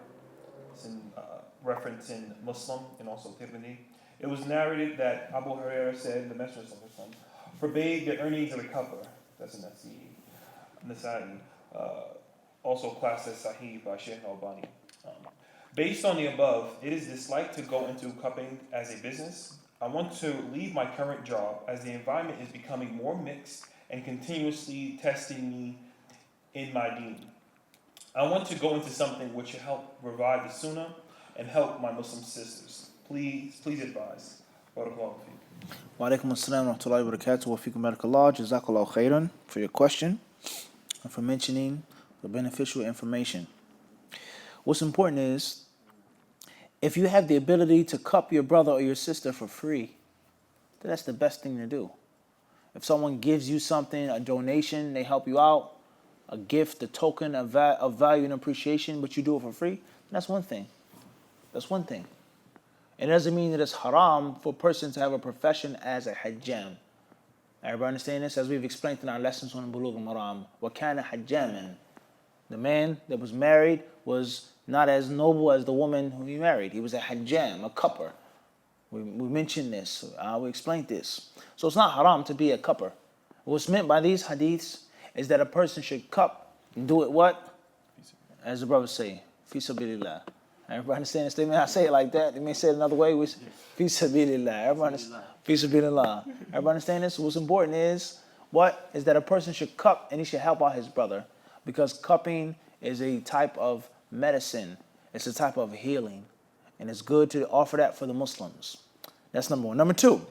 It's in reference in Muslim and also Tirmidhi. It was narrated that Abu Hurairah said, the Messenger sallallahu alaihi wasallam forbade the earnings of a cupper. That's in Nasa'i. Also classed as Sahih by Shaykh Al-Albani. Based on the above, it is disliked to go into cupping as a business. I want to leave my current job as the environment is becoming more mixed and continuously testing me in my deen. I want to go into something which will help revive the Sunnah and help my Muslim sisters. Please advise. Barakallahu feek. Wa alaikum assalam wa rahmatullahi wa barakatuh. Wa fikum barakallah. Jazakallahu khairan for your question and for mentioning the beneficial information. What's important is, if you have the ability to cup your brother or your sister for free, then that's the best thing to do. If someone gives you something, a donation, they help you out, a gift, a token of value and appreciation, but you do it for free, that's one thing. That's one thing. And it doesn't mean that it's haram for a person to have a profession as a hajjam. Everybody understand this? As we've explained in our lessons on Bulugh al-Maram, وَكَانَ حَجَّامًا. The man that was married was not as noble as the woman who he married. He was a hajjam, a cupper. We mentioned this. We explained this. So it's not haram to be a cupper. What's meant by these hadiths is that a person should cup and do it what? As the brothers say, fi sabilillah. Everybody understand this? They may not say it like that. They may say it another way. Fi sabilillah. Everybody fi sabilillah. Everybody understand this? What's important is that a person should cup and he should help out his brother, because cupping is a type of medicine. It's a type of healing, and it's good to offer that for the Muslims. That's number one. Number two,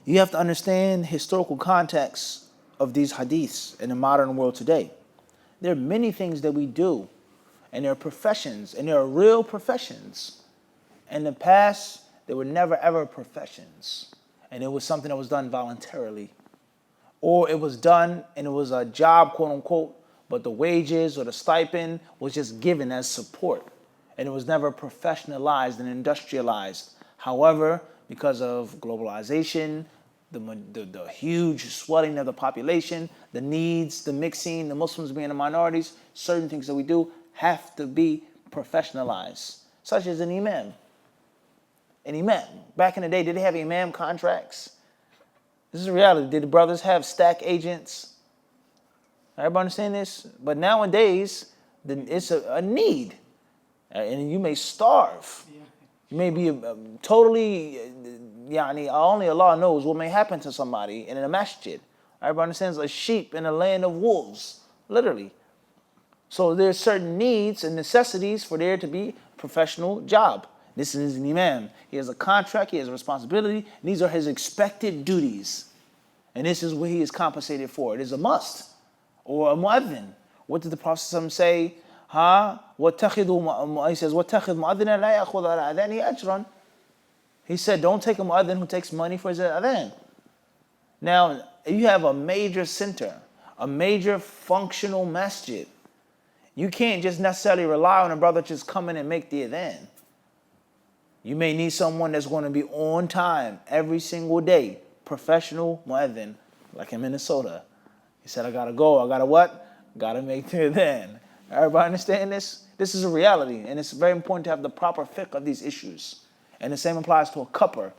you have to understand historical context of these hadiths in the modern world today. There are many things that we do, and there are professions, and there are real professions. In the past, there were never ever professions, and it was something that was done voluntarily, or it was done and it was a job, quote unquote, but the wages or the stipend was just given as support, and it was never professionalized and industrialized. However, because of globalization, the huge swelling of the population, the needs, the mixing, the Muslims being the minorities, certain things that we do have to be professionalized, such as an imam. An imam. Back in the day, did they have imam contracts? This is reality. Did the brothers have stack agents? Everybody understand this? But nowadays, it's a need. And you may starve. You may be totally, only Allah knows what may happen to somebody in a masjid. Everybody understands, a sheep in a land of wolves, literally. So there's certain needs and necessities for there to be a professional job. This is an imam. He has a contract, he has a responsibility, and these are his expected duties. And this is what he is compensated for. It is a must. Or a mu'adhin. What did the Prophet say? He says, وَاتَّخِذْ مُؤَذِّنًا لَا يَأْخُذَ عَلَى أَذَانِهِ أَجْرًا. He said, don't take a mu'adhin who takes money for his adhan. Now, you have a major center, a major functional masjid. You can't just necessarily rely on a brother just come in and make the adhan. You may need someone that's going to be on time every single day. Professional muezzin, like in Minnesota. He said, I got to go. I got to what? Got to make the adhan. Everybody understand this? This is a reality, and it's very important to have the proper fiqh of these issues. And the same applies to a cupper.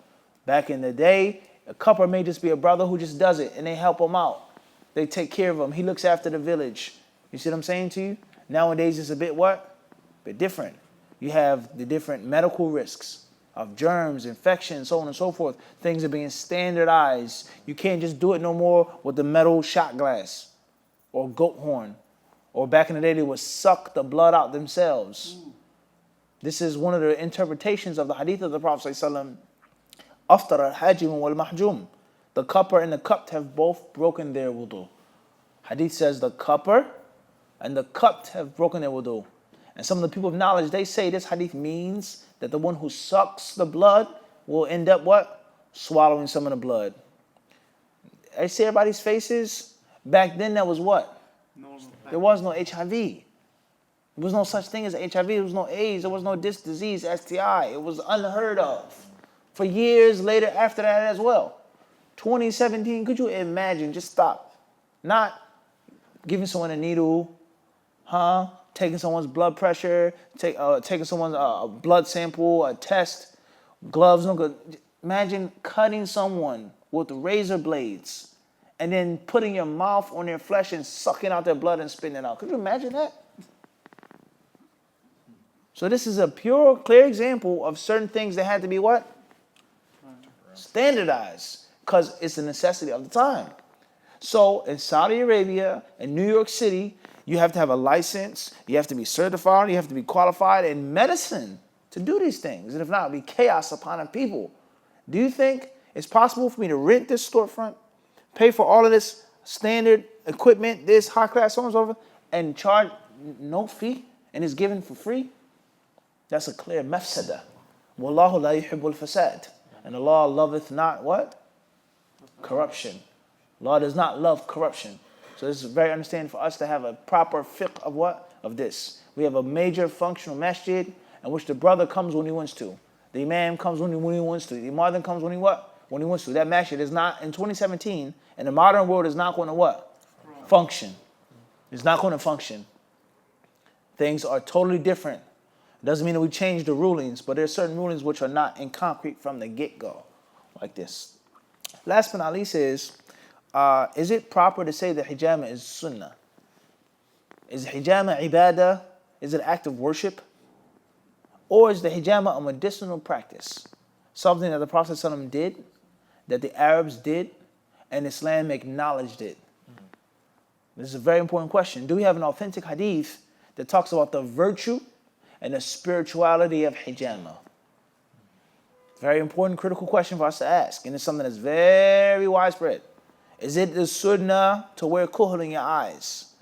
Back in the day, a cupper may just be a brother who just does it, and they help him out. They take care of him. He looks after the village. You see what I'm saying to you? Nowadays, it's a bit what? A bit different. You have the different medical risks of germs, infections, so on and so forth. Things are being standardized. You can't just do it no more with the metal shot glass or goat horn. Or back in the day, they would suck the blood out themselves. This is one of the interpretations of the hadith of the Prophet ﷺ. Aftar al-hajim wal-mahjum. The cupper and the cupped have both broken their wudu. Hadith says the cupper and the cupped have broken their wudu. And some of the people of knowledge, they say this hadith means that the one who sucks the blood will end up what? Swallowing some of the blood. I see everybody's faces. Back then, that was what? Normal. There was no HIV. There was no such thing as HIV. There was no AIDS. There was no this disease, STI. It was unheard of. For years later after that as well. 2017, could you imagine? Just stop. Not giving someone a needle, taking someone's blood pressure, taking someone's blood sample, a test, gloves. No good. Imagine cutting someone with razor blades and then putting your mouth on their flesh and sucking out their blood and spitting it out. Could you imagine that? So this is a pure, clear example of certain things that had to be what? Standardized, because it's a necessity of the time. So in Saudi Arabia, in New York City, you have to have a license, you have to be certified, you have to be qualified in medicine to do these things. And if not, it'll be chaos upon the people. Do you think it's possible for me to rent this storefront, pay for all of this standard equipment, this high class, so on and so forth, and charge no fee, and it's given for free? That's a clear mafsada. Wallahu la yuhibbul fasad. And Allah loveth not what? Corruption. Allah does not love corruption. So this is very understanding for us to have a proper fiqh of what? Of this. We have a major functional masjid in which the brother comes when he wants to. The imam comes when he wants to. The muazzin comes when he what? When he wants to. That masjid is not, in 2017, in the modern world, is not going to what? Function. It's not going to function. Things are totally different. Doesn't mean that we change the rulings, but there are certain rulings which are not in concrete from the get-go, like this. Last but not least is it proper to say that hijama is sunnah? Is hijama ibadah? Is it an act of worship? Or is the hijama a medicinal practice? Something that the Prophet ﷺ did, that the Arabs did, and Islam acknowledged it? This is a very important question. Do we have an authentic hadith that talks about the virtue and the spirituality of hijama? Very important, critical question for us to ask. And it's something that's very widespread. Is it the sunnah to wear kuhl in your eyes?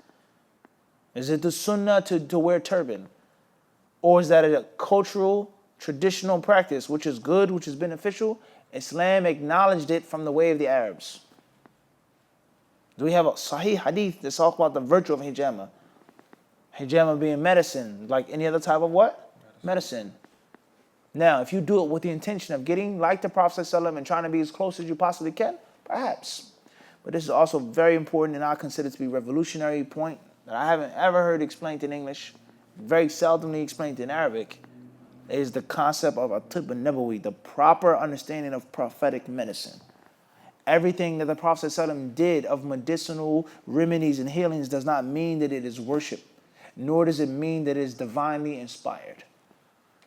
Is it the sunnah to wear turban? Or is that a cultural, traditional practice, which is good, which is beneficial? Islam acknowledged it from the way of the Arabs. Do we have a sahih hadith that talks about the virtue of hijama? Hijama being medicine, like any other type of what? Medicine. Now, if you do it with the intention of getting like the Prophet ﷺ and trying to be as close as you possibly can, perhaps. But this is also very important, and I consider it to be a revolutionary point that I haven't ever heard explained in English, very seldomly explained in Arabic, is the concept of at-tibb an-nabawi, the proper understanding of prophetic medicine. Everything that the Prophet ﷺ did of medicinal remedies and healings does not mean that it is worship, nor does it mean that it is divinely inspired.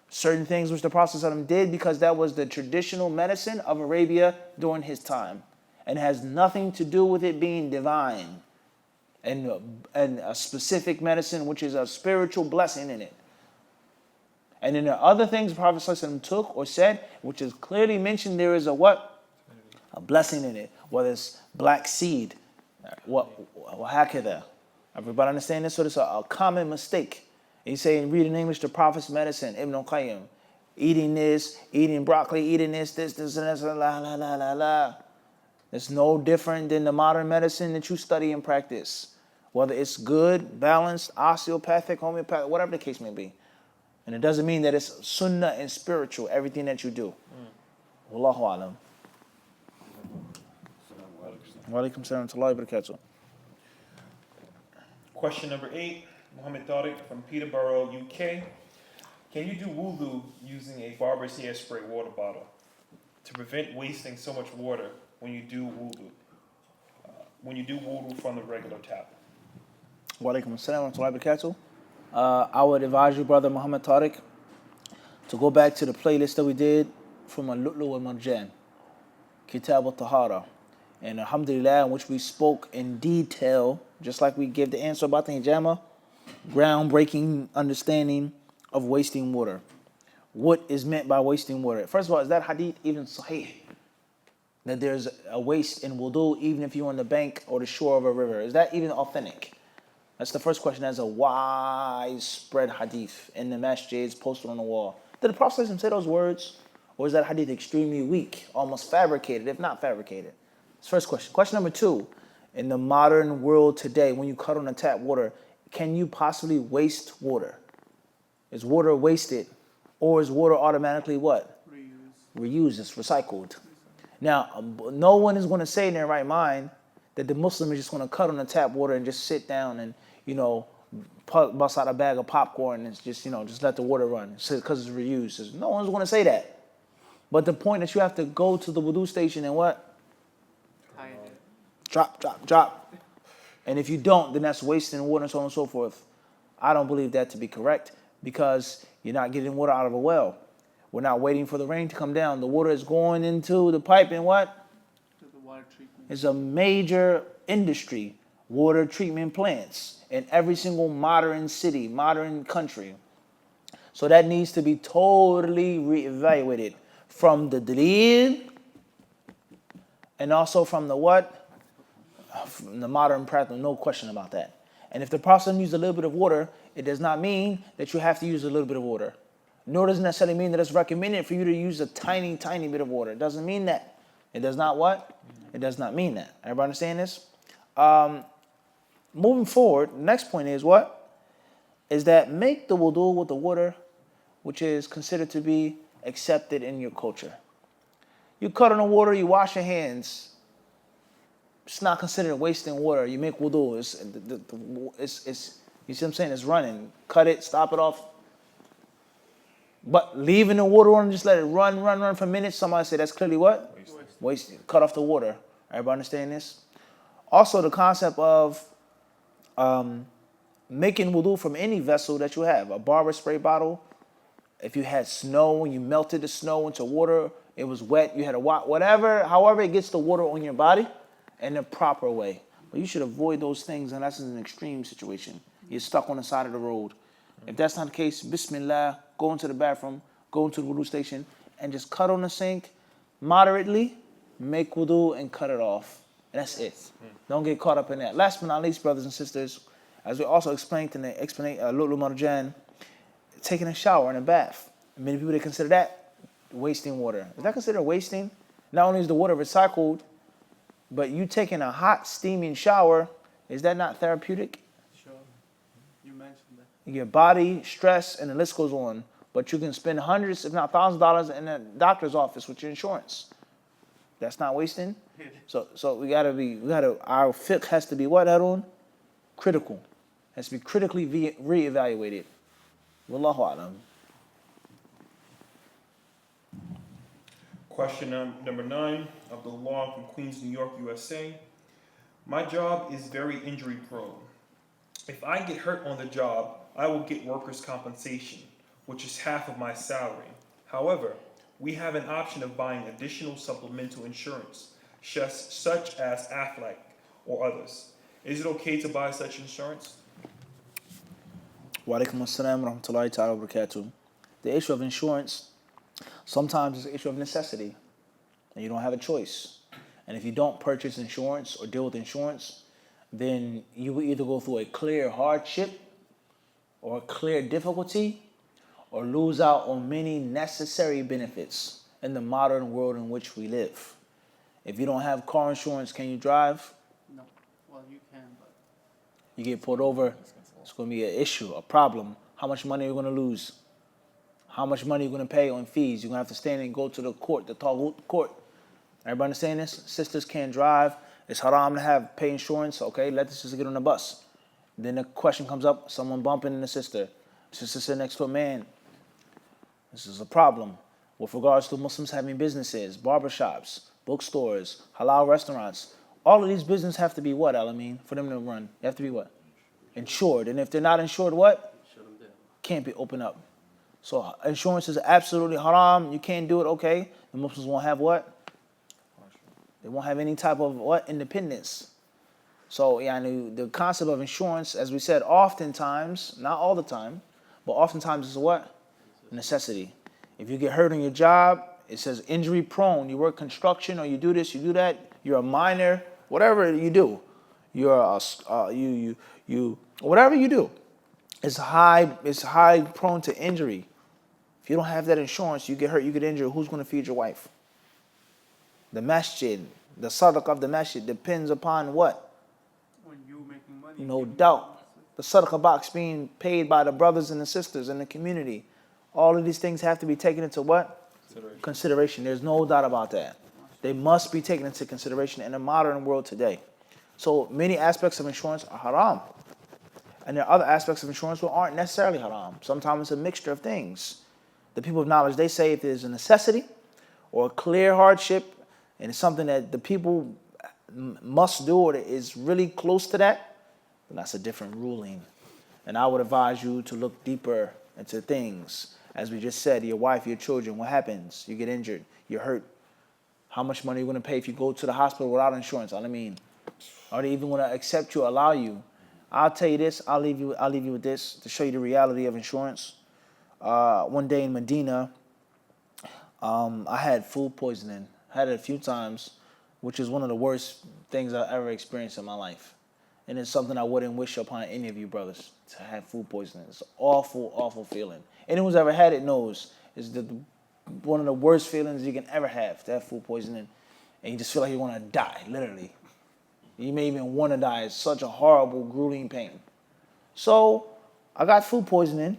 Certain things which the Prophet ﷺ did because that was the traditional medicine of Arabia during his time, and has nothing to do with it being divine and a specific medicine which is a spiritual blessing in it. And then there are other things the Prophet ﷺ took or said which is clearly mentioned there is a what? A blessing in it, whether it's black seed, what hakada. Everybody understand this? So it's a common mistake. You say, read in English, the Prophet's medicine, Ibn al-Qayyim. Eating this, eating broccoli, eating this, and this, la, la, la, la, la. It's no different than the modern medicine that you study and practice. Whether it's good, balanced, osteopathic, homeopathic, whatever the case may be. And it doesn't mean that it's sunnah and spiritual, everything that you do. Wallahu alam. Wa alaikum salam wa rahmatullahi wa barakatuh. Question number 8, Muhammad Tariq from Peterborough, UK. Can you do wudu using a barber's hairspray water bottle to prevent wasting so much water when you do wudu? When you do wudu from the regular tap? Wa alaikum salam wa rahmatullahi wa barakatuh. I would advise you, brother Muhammad Tariq, to go back to the playlist that we did from Al-Lu'lu' wal-Marjan, Kitab al-Tahara, and alhamdulillah, in which we spoke in detail, just like we gave the answer about the hijama, groundbreaking understanding of wasting water. What is meant by wasting water? First of all, is that hadith even sahih? That there's a waste in wudu even if you're on the bank or the shore of a river. Is that even authentic? That's the first question. That's a widespread hadith in the masjids posted on the wall. Did the Prophet say those words? Or is that hadith extremely weak, almost fabricated, if not fabricated? That's the first question. Question number 2. In the modern world today, when you cut on the tap water, can you possibly waste water? Is water wasted? Or is water automatically what? Reused. It's recycled. Now, no one is going to say in their right mind that the Muslim is just going to cut on the tap water and just sit down and, bust out a bag of popcorn and just let the water run because it's reused. No one's going to say that. But the point that you have to go to the wudu station and what? Drop. And if you don't, then that's wasting water and so on and so forth. I don't believe that to be correct because you're not getting water out of a well. We're not waiting for the rain to come down. The water is going into the pipe and what? To the water treatment. It's a major industry, water treatment plants in every single modern city, modern country. So that needs to be totally reevaluated from the dalil and also from the what? From the modern practice, no question about that. And if the Prophet used a little bit of water, it does not mean that you have to use a little bit of water. Nor does it necessarily mean that it's recommended for you to use a tiny, tiny bit of water. It doesn't mean that. It does not what? It does not mean that. Everybody understand this? Moving forward, the next point is what? Is that make the wudu with the water which is considered to be accepted in your culture. You cut on the water, you wash your hands. It's not considered wasting water. You make wudu. It's you see what I'm saying? It's running. Cut it, stop it off. But leaving the water on, just let it run for minutes. Somebody say that's clearly what? Wasted. Cut off the water. Everybody understand this? Also, the concept of making wudu from any vessel that you have. A barber spray bottle. If you had snow and you melted the snow into water, it was wet, you had a whatever, however it gets the water on your body in the proper way. But you should avoid those things unless it's an extreme situation. You're stuck on the side of the road. If that's not the case, bismillah, go into the bathroom, go into the wudu station, and just cut on the sink moderately, make wudu, and cut it off. And that's it. Don't get caught up in that. Last but not least, brothers and sisters, as we also explained in the Lu'lu' Marjan, taking a shower in a bath. Many people, they consider that wasting water. Is that considered wasting? Not only is the water recycled, but you taking a hot, steaming shower, is that not therapeutic? Sure. You mentioned that. Your body, stress, and the list goes on. But you can spend hundreds, if not thousands of dollars in a doctor's office with your insurance. That's not wasting? So our fiqh has to be what, Harun? Critical. Has to be critically reevaluated. Wallahu alam. Question number 9, Abdullah from Queens, New York, USA. My job is very injury prone. If I get hurt on the job, I will get workers' compensation, which is half of my salary. However, we have an option of buying additional supplemental insurance, such as Aflac or others. Is it okay to buy such insurance? Wa alaikum assalam wa rahmatullahi ta'ala wa barakatuh. The issue of insurance sometimes is an issue of necessity, and you don't have a choice. And if you don't purchase insurance or deal with insurance, then you will either go through a clear hardship or a clear difficulty or lose out on many necessary benefits in the modern world in which we live. If you don't have car insurance, can you drive? No. Well, you can, but You get pulled over, it's going to be an issue, a problem. How much money are you going to lose? How much money are you going to pay on fees? You're going to have to stand and go to the court, the Taghut court. Everybody understand this? Sisters can't drive. It's haram to pay insurance. Okay, let the sister get on the bus. Then the question comes up, someone bumping into the sister. Sister sitting next to a man. This is a problem. With regards to Muslims having businesses, barbershops, bookstores, halal restaurants, all of these businesses have to be what, Alameen, for them to run? They have to be what? Insured. And if they're not insured, what? Can't be open up. So insurance is absolutely haram. You can't do it, okay. The Muslims won't have what? They won't have any type of what? Independence. So the concept of insurance, as we said, oftentimes, not all the time, but oftentimes is what? A necessity. If you get hurt on your job, it says injury prone. You work construction or you do this, you do that. You're a minor, whatever you do. You're whatever you do. It's high prone to injury. If you don't have that insurance, you get hurt, you get injured, who's going to feed your wife? The masjid, the sadaqah of the masjid depends upon what? when you making money. No doubt. The sadaqah box being paid by the brothers and the sisters in the community. All of these things have to be taken into what? Consideration. There's no doubt about that. They must be taken into consideration in the modern world today. So many aspects of insurance are haram. And there are other aspects of insurance that aren't necessarily haram. Sometimes it's a mixture of things. The people of knowledge, they say if there's a necessity or a clear hardship and it's something that the people must do or that is really close to that, then that's a different ruling. And I would advise you to look deeper into things. As we just said, your wife, your children, what happens? You get injured, you're hurt. How much money are you going to pay if you go to the hospital without insurance? Are they even going to accept you, allow you? I'll tell you this, I'll leave you with this to show you the reality of insurance. One day in Medina, I had food poisoning. I had it a few times, which is one of the worst things I've ever experienced in my life. And it's something I wouldn't wish upon any of you brothers, to have food poisoning. It's an awful, awful feeling. Anyone who's ever had it knows it's one of the worst feelings you can ever have, to have food poisoning. And you just feel like you want to die, literally. You may even want to die. It's such a horrible, grueling pain. So I got food poisoning.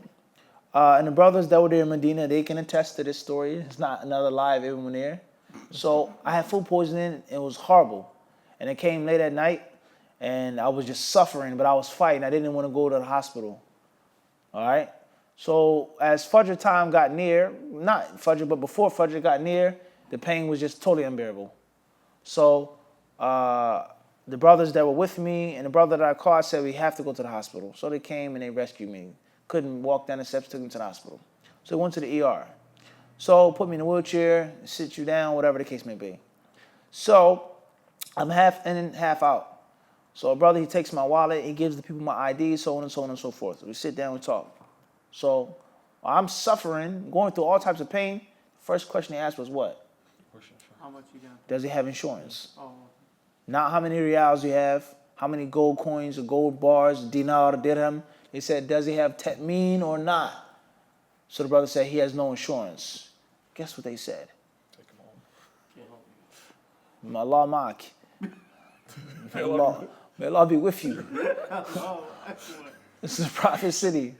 And the brothers that were there in Medina, they can attest to this story. It's not another lie of everyone there. So I had food poisoning, and it was horrible. And it came late at night, and I was just suffering, but I was fighting. I didn't want to go to the hospital. All right? So as Fajr time got near, not Fajr, but before Fajr got near, the pain was just totally unbearable. So the brothers that were with me and the brother that I called said, we have to go to the hospital. So they came and they rescued me. Couldn't walk down the steps, took me to the hospital. So they went to the ER. So put me in a wheelchair, sit you down, whatever the case may be. So I'm half in and half out. So a brother, he takes my wallet, he gives the people my ID, so on and so on and so forth. We sit down, we talk. So I'm suffering, going through all types of pain. First question he asked was what? How much you got? Does he have insurance? Oh, Not how many reals you have, how many gold coins or gold bars, dinar, dirham. He said, does he have ta'meen or not? So the brother said, he has no insurance. Guess what they said? Take him home. May Allah ma'ak. May Allah be with you. This is Prophet City.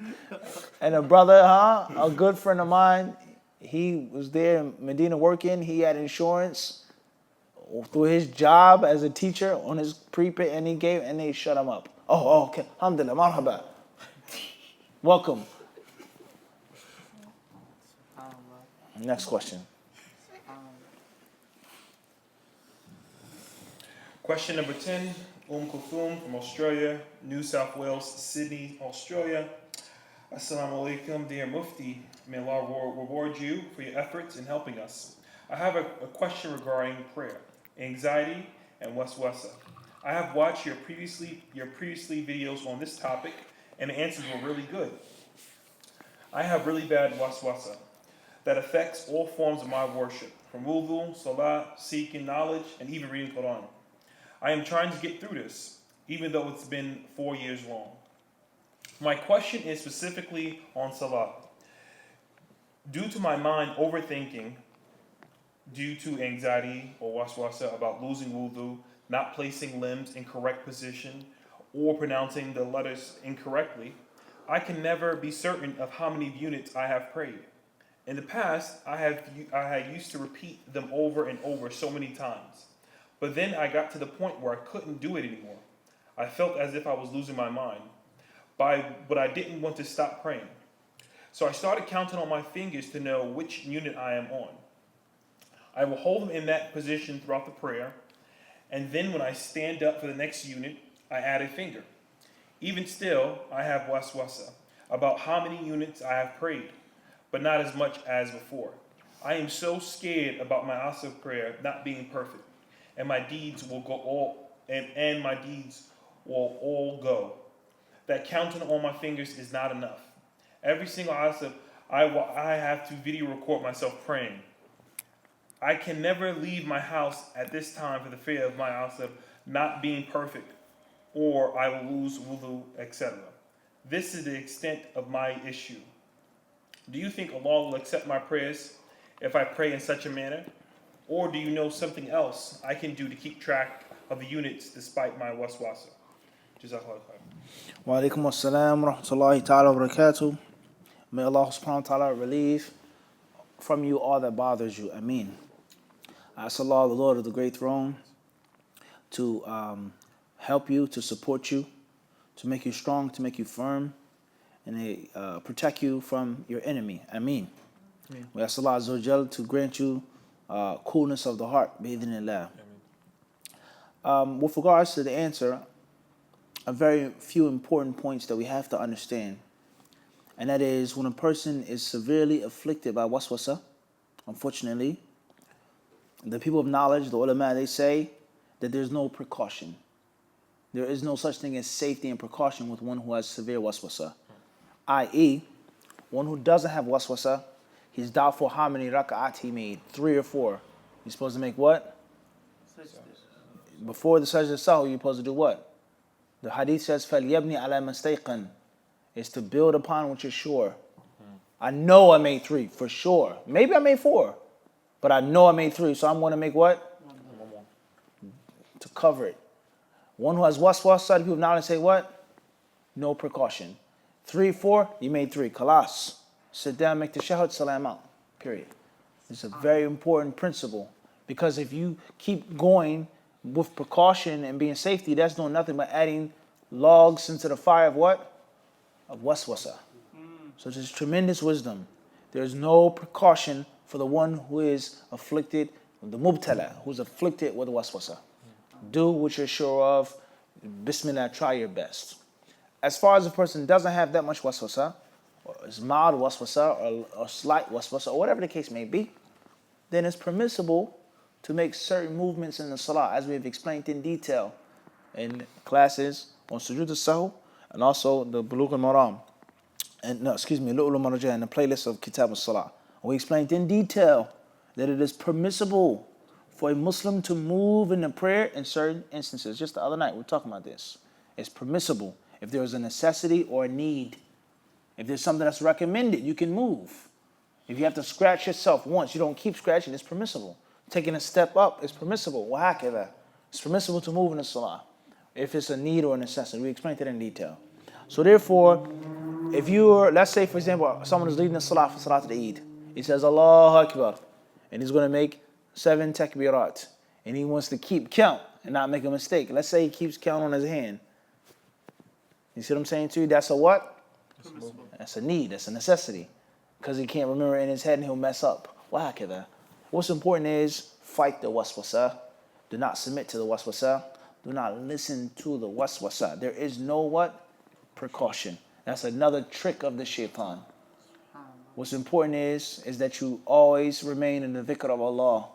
And a brother, a good friend of mine, he was there in Medina working. He had insurance through his job as a teacher on his prepaid, and they shut him up. Oh, okay. Alhamdulillah, marhaba. Welcome. Next question. Question number 10, Kulthum from Australia, New South Wales, Sydney, Australia. Assalamu alaikum, dear Mufti. May Allah reward you for your efforts in helping us. I have a question regarding prayer, anxiety, and waswasa. I have watched your previously videos on this topic, and the answers were really good. I have really bad waswasa that affects all forms of my worship, from wudu, salah, seeking knowledge, and even reading Quran. I am trying to get through this, even though it's been 4 years long. My question is specifically on salah. Due to my mind overthinking due to anxiety or waswasa about losing wudu, not placing limbs in correct position, or pronouncing the letters incorrectly, I can never be certain of how many units I have prayed. In the past, I had used to repeat them over and over so many times. But then I got to the point where I couldn't do it anymore. I felt as if I was losing my mind. But I didn't want to stop praying. So I started counting on my fingers to know which unit I am on. I will hold them in that position throughout the prayer, and then when I stand up for the next unit, I add a finger. Even still, I have waswasa about how many units I have prayed, but not as much as before. I am so scared about my asr prayer not being perfect, and my deeds will go all and my deeds will all go. That counting on my fingers is not enough. Every single asr, I have to video record myself praying. I can never leave my house at this time for the fear of my asr not being perfect, or I will lose wudu, etc. This is the extent of my issue. Do you think Allah will accept my prayers if I pray in such a manner? Or do you know something else I can do to keep track of the units despite my waswasa? Jazakallah khair. Wa alaikum assalam wa rahmatullahi ta'ala wa barakatuh. May Allah subhanahu wa ta'ala relieve from you all that bothers you. Ameen. I ask Allah, the Lord of the great throne, to help you, to support you, to make you strong, to make you firm, and protect you from your enemy. Ameen. We ask Allah Azza wa Jal to grant you coolness of the heart. Bi-idhnillah. With regards to the answer, a very few important points that we have to understand. And that is, when a person is severely afflicted by waswasa, unfortunately, the people of knowledge, the ulama, they say that there's no precaution. There is no such thing as safety and precaution with one who has severe waswasa. I.e., one who doesn't have waswasa, he's doubtful how many raka'at he made, 3 or 4. He's supposed to make what? Before the sajda sahwi, you're supposed to do what? The hadith says, فَلْيَبْنِ عَلَى مَسْتَيْقًا, is to build upon what you're sure. I know I made 3, for sure. Maybe I made 4, but I know I made 3, so I'm going to make what? To cover it. One who has waswasa, the people of knowledge say what? No precaution. 3, 4, you made 3. Khalas. Sit down, make the shahud, salam out. Period. It's a very important principle, because if you keep going with precaution and being safety, that's doing nothing but adding logs into the fire of what? Of waswasa. So there's tremendous wisdom. There's no precaution for the one who is afflicted, the mubtala, who's afflicted with waswasa. Do what you're sure of. Bismillah, try your best. As far as a person doesn't have that much waswasa, or is mild waswasa, or slight waswasa, or whatever the case may be, then it's permissible to make certain movements in the salah, as we have explained in detail in classes on sujood al-sahw, and also the Bulugh al-Maram, and Lu'lu' al-Marjan, and the playlist of Kitab al-Salah. We explained in detail that it is permissible for a Muslim to move in the prayer in certain instances. Just the other night, we were talking about this. It's permissible. If there is a necessity or a need, if there's something that's recommended, you can move. If you have to scratch yourself once, you don't keep scratching, it's permissible. Taking a step up is permissible. وهكذا. It's permissible to move in the salah if it's a need or a necessity. We explained it in detail. So therefore, if you're, let's say for example, someone is leading the salah for Salat al-Eid. He says Allahu Akbar, and he's going to make 7 takbirat, and he wants to keep count and not make a mistake. Let's say he keeps count on his hand. You see what I'm saying to you? That's a what? That's a need. That's a necessity. Because he can't remember it in his head and he'll mess up. وهكذا. What's important is fight the waswasa. Do not submit to the waswasa. Do not listen to the waswasa. There is no what? Precaution. That's another trick of the shaitan. What's important is that you always remain in the dhikr of Allah.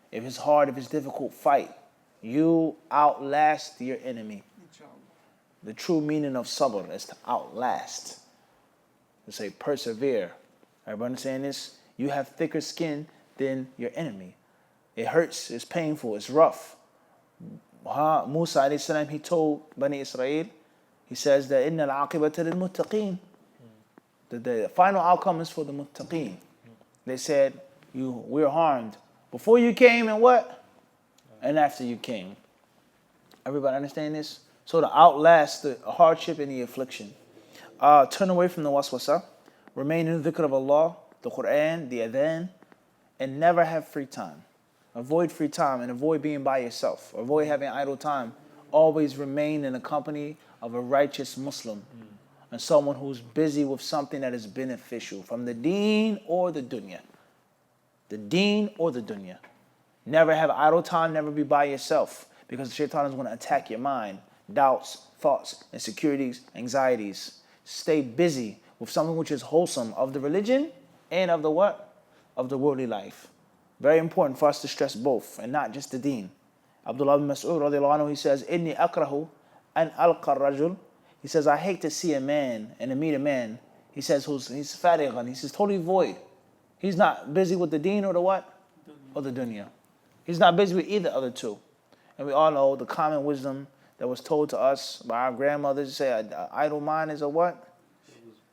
If it's hard, if it's difficult, fight. You outlast your enemy. The true meaning of sabr is to outlast. To say persevere. Everybody understand this? You have thicker skin than your enemy. It hurts, it's painful, it's rough. Musa alayhi salam, he told Bani Israel, he says that inna al-aqibata lil-muttaqeen. The final outcome is for the muttaqeen. They said, we're harmed. Before you came and what? And after you came. Everybody understand this? So to outlast the hardship and the affliction. Turn away from the waswasa. Remain in the dhikr of Allah, the Quran, the adhan, and never have free time. Avoid free time and avoid being by yourself. Avoid having idle time. Always remain in the company of a righteous Muslim and someone who's busy with something that is beneficial from the deen or the dunya. The deen or the dunya. Never have idle time, never be by yourself, because the shaitan is going to attack your mind. Doubts, thoughts, insecurities, anxieties. Stay busy with something which is wholesome of the religion and of the what? Of the worldly life. Very important for us to stress both and not just the deen. Abdullah bin Mas'ud radiallahu anhu, he says, Inni akrahu an alqa rajul. He says, I hate to see a man and to meet a man. He says, he's farighan. He says, totally void. He's not busy with the deen or the what? Or the dunya. He's not busy with either of the two. And we all know the common wisdom that was told to us by our grandmothers. Say, an idle mind is a what?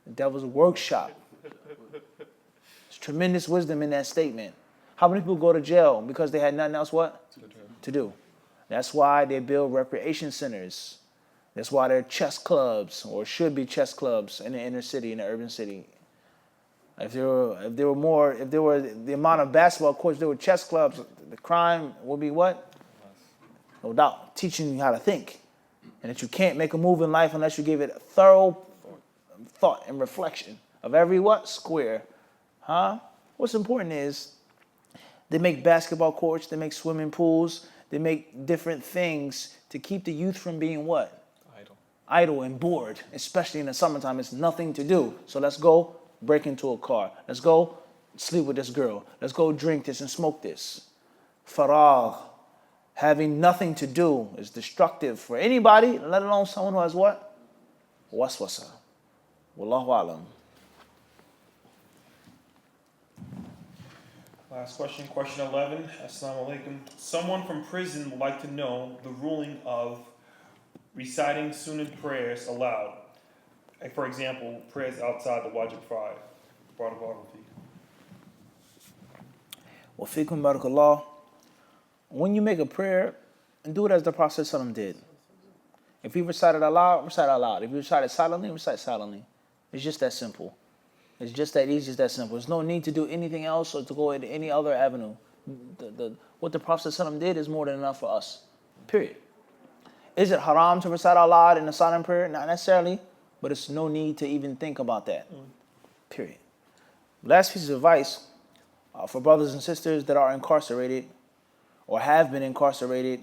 The devil's workshop. There's tremendous wisdom in that statement. How many people go to jail because they had nothing else what? To do. That's why they build recreation centers. That's why there are chess clubs, or should be chess clubs in the inner city, in the urban city. If there were the amount of basketball courts, there were chess clubs, the crime would be what? No doubt, teaching you how to think. And that you can't make a move in life unless you give it a thorough thought and reflection of every what? Square. Huh? What's important is they make basketball courts, they make swimming pools, they make different things to keep the youth from being what? Idle and bored, especially in the summertime. It's nothing to do. So let's go break into a car. Let's go sleep with this girl. Let's go drink this and smoke this. Faragh, having nothing to do, is destructive for anybody, let alone someone who has what? Waswasa. Wallahu alam. Last question, question 11. Assalamu alaikum. Someone from prison would like to know the ruling of reciting Sunnah prayers aloud. Like, for example, prayers outside the Wajib 5. Barakallahu Wa fikum barakallah. When you make a prayer, do it as the Prophet ﷺ did. If you recite it aloud, recite it aloud. If you recite it silently, recite silently. It's just that simple. It's just that easy, it's that simple. There's no need to do anything else or to go into any other avenue. What the Prophet ﷺ did is more than enough for us. Period. Is it haram to recite out loud in a silent prayer? Not necessarily, but it's no need to even think about that. Period. Last piece of advice for brothers and sisters that are incarcerated or have been incarcerated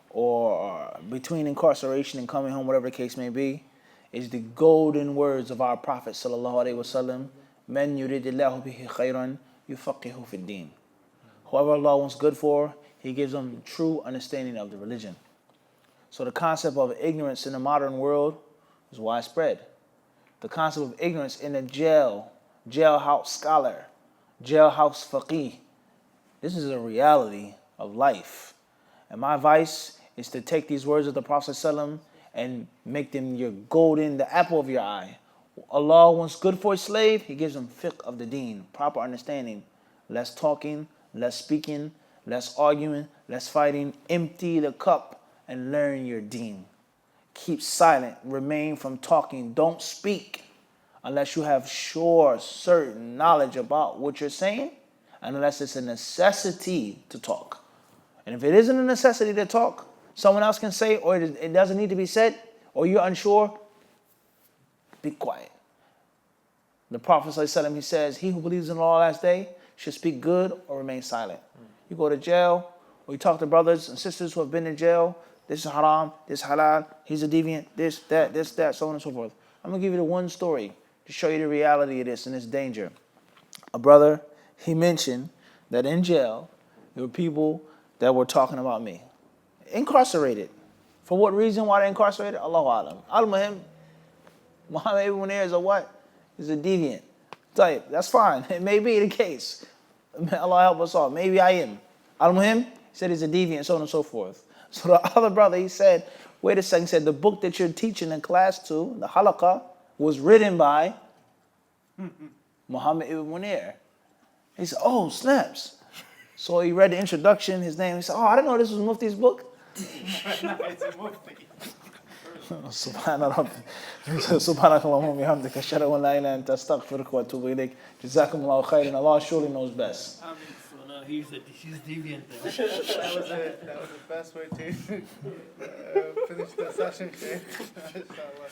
or between incarceration and coming home, whatever the case may be, is the golden words of our Prophet sallallahu alaihi wasallam, "Man yuridillahu bihi khayran yufaqihu fid din." Whoever Allah wants good for, He gives them true understanding of the religion. So the concept of ignorance in the modern world is widespread. The concept of ignorance in the jailhouse scholar, jailhouse faqih, this is a reality of life. And my advice is to take these words of the Prophet ﷺ and make them your golden, the apple of your eye. Allah wants good for His slave, He gives them fiqh of the deen, proper understanding. Less talking, less speaking, less arguing, less fighting. Empty the cup and learn your deen. Keep silent, remain from talking. Don't speak unless you have sure, certain knowledge about what you're saying, and unless it's a necessity to talk. And if it isn't a necessity to talk, someone else can say, or it doesn't need to be said, or you're unsure, be quiet. The Prophet ﷺ, he says, he who believes in the last day should speak good or remain silent. You go to jail, or you talk to brothers and sisters who have been in jail, this is haram, this is halal, he's a deviant, this, that, so on and so forth. I'm going to give you the one story to show you the reality of this and its danger. A brother, he mentioned that in jail, there were people that were talking about me. Incarcerated. For what reason? Why they incarcerated? Allahu alam. Al-Muhim, Muhammad ibn Munir is a what? He's a deviant. Type. That's fine. It may be the case. Allah help us all. Maybe I am. Al-Muhim, he said he's a deviant, so on and so forth. So the other brother, he said, wait a second, he said, the book that you're teaching in class to, the halaqah, was written by Muhammad ibn Munir. He said, oh, snaps. So he read the introduction, his name. He said, "Oh, I didn't know this was Mufti's book." It's a mufti. سبحانك اللهم وبحمدك أشهد أن لا إله إلا أنت أستغفرك وأتوب إليك. جزاكم الله خيرا. Allah surely knows best. I mean, So now he's deviant there. that was the best way to finish the session. Inshallah.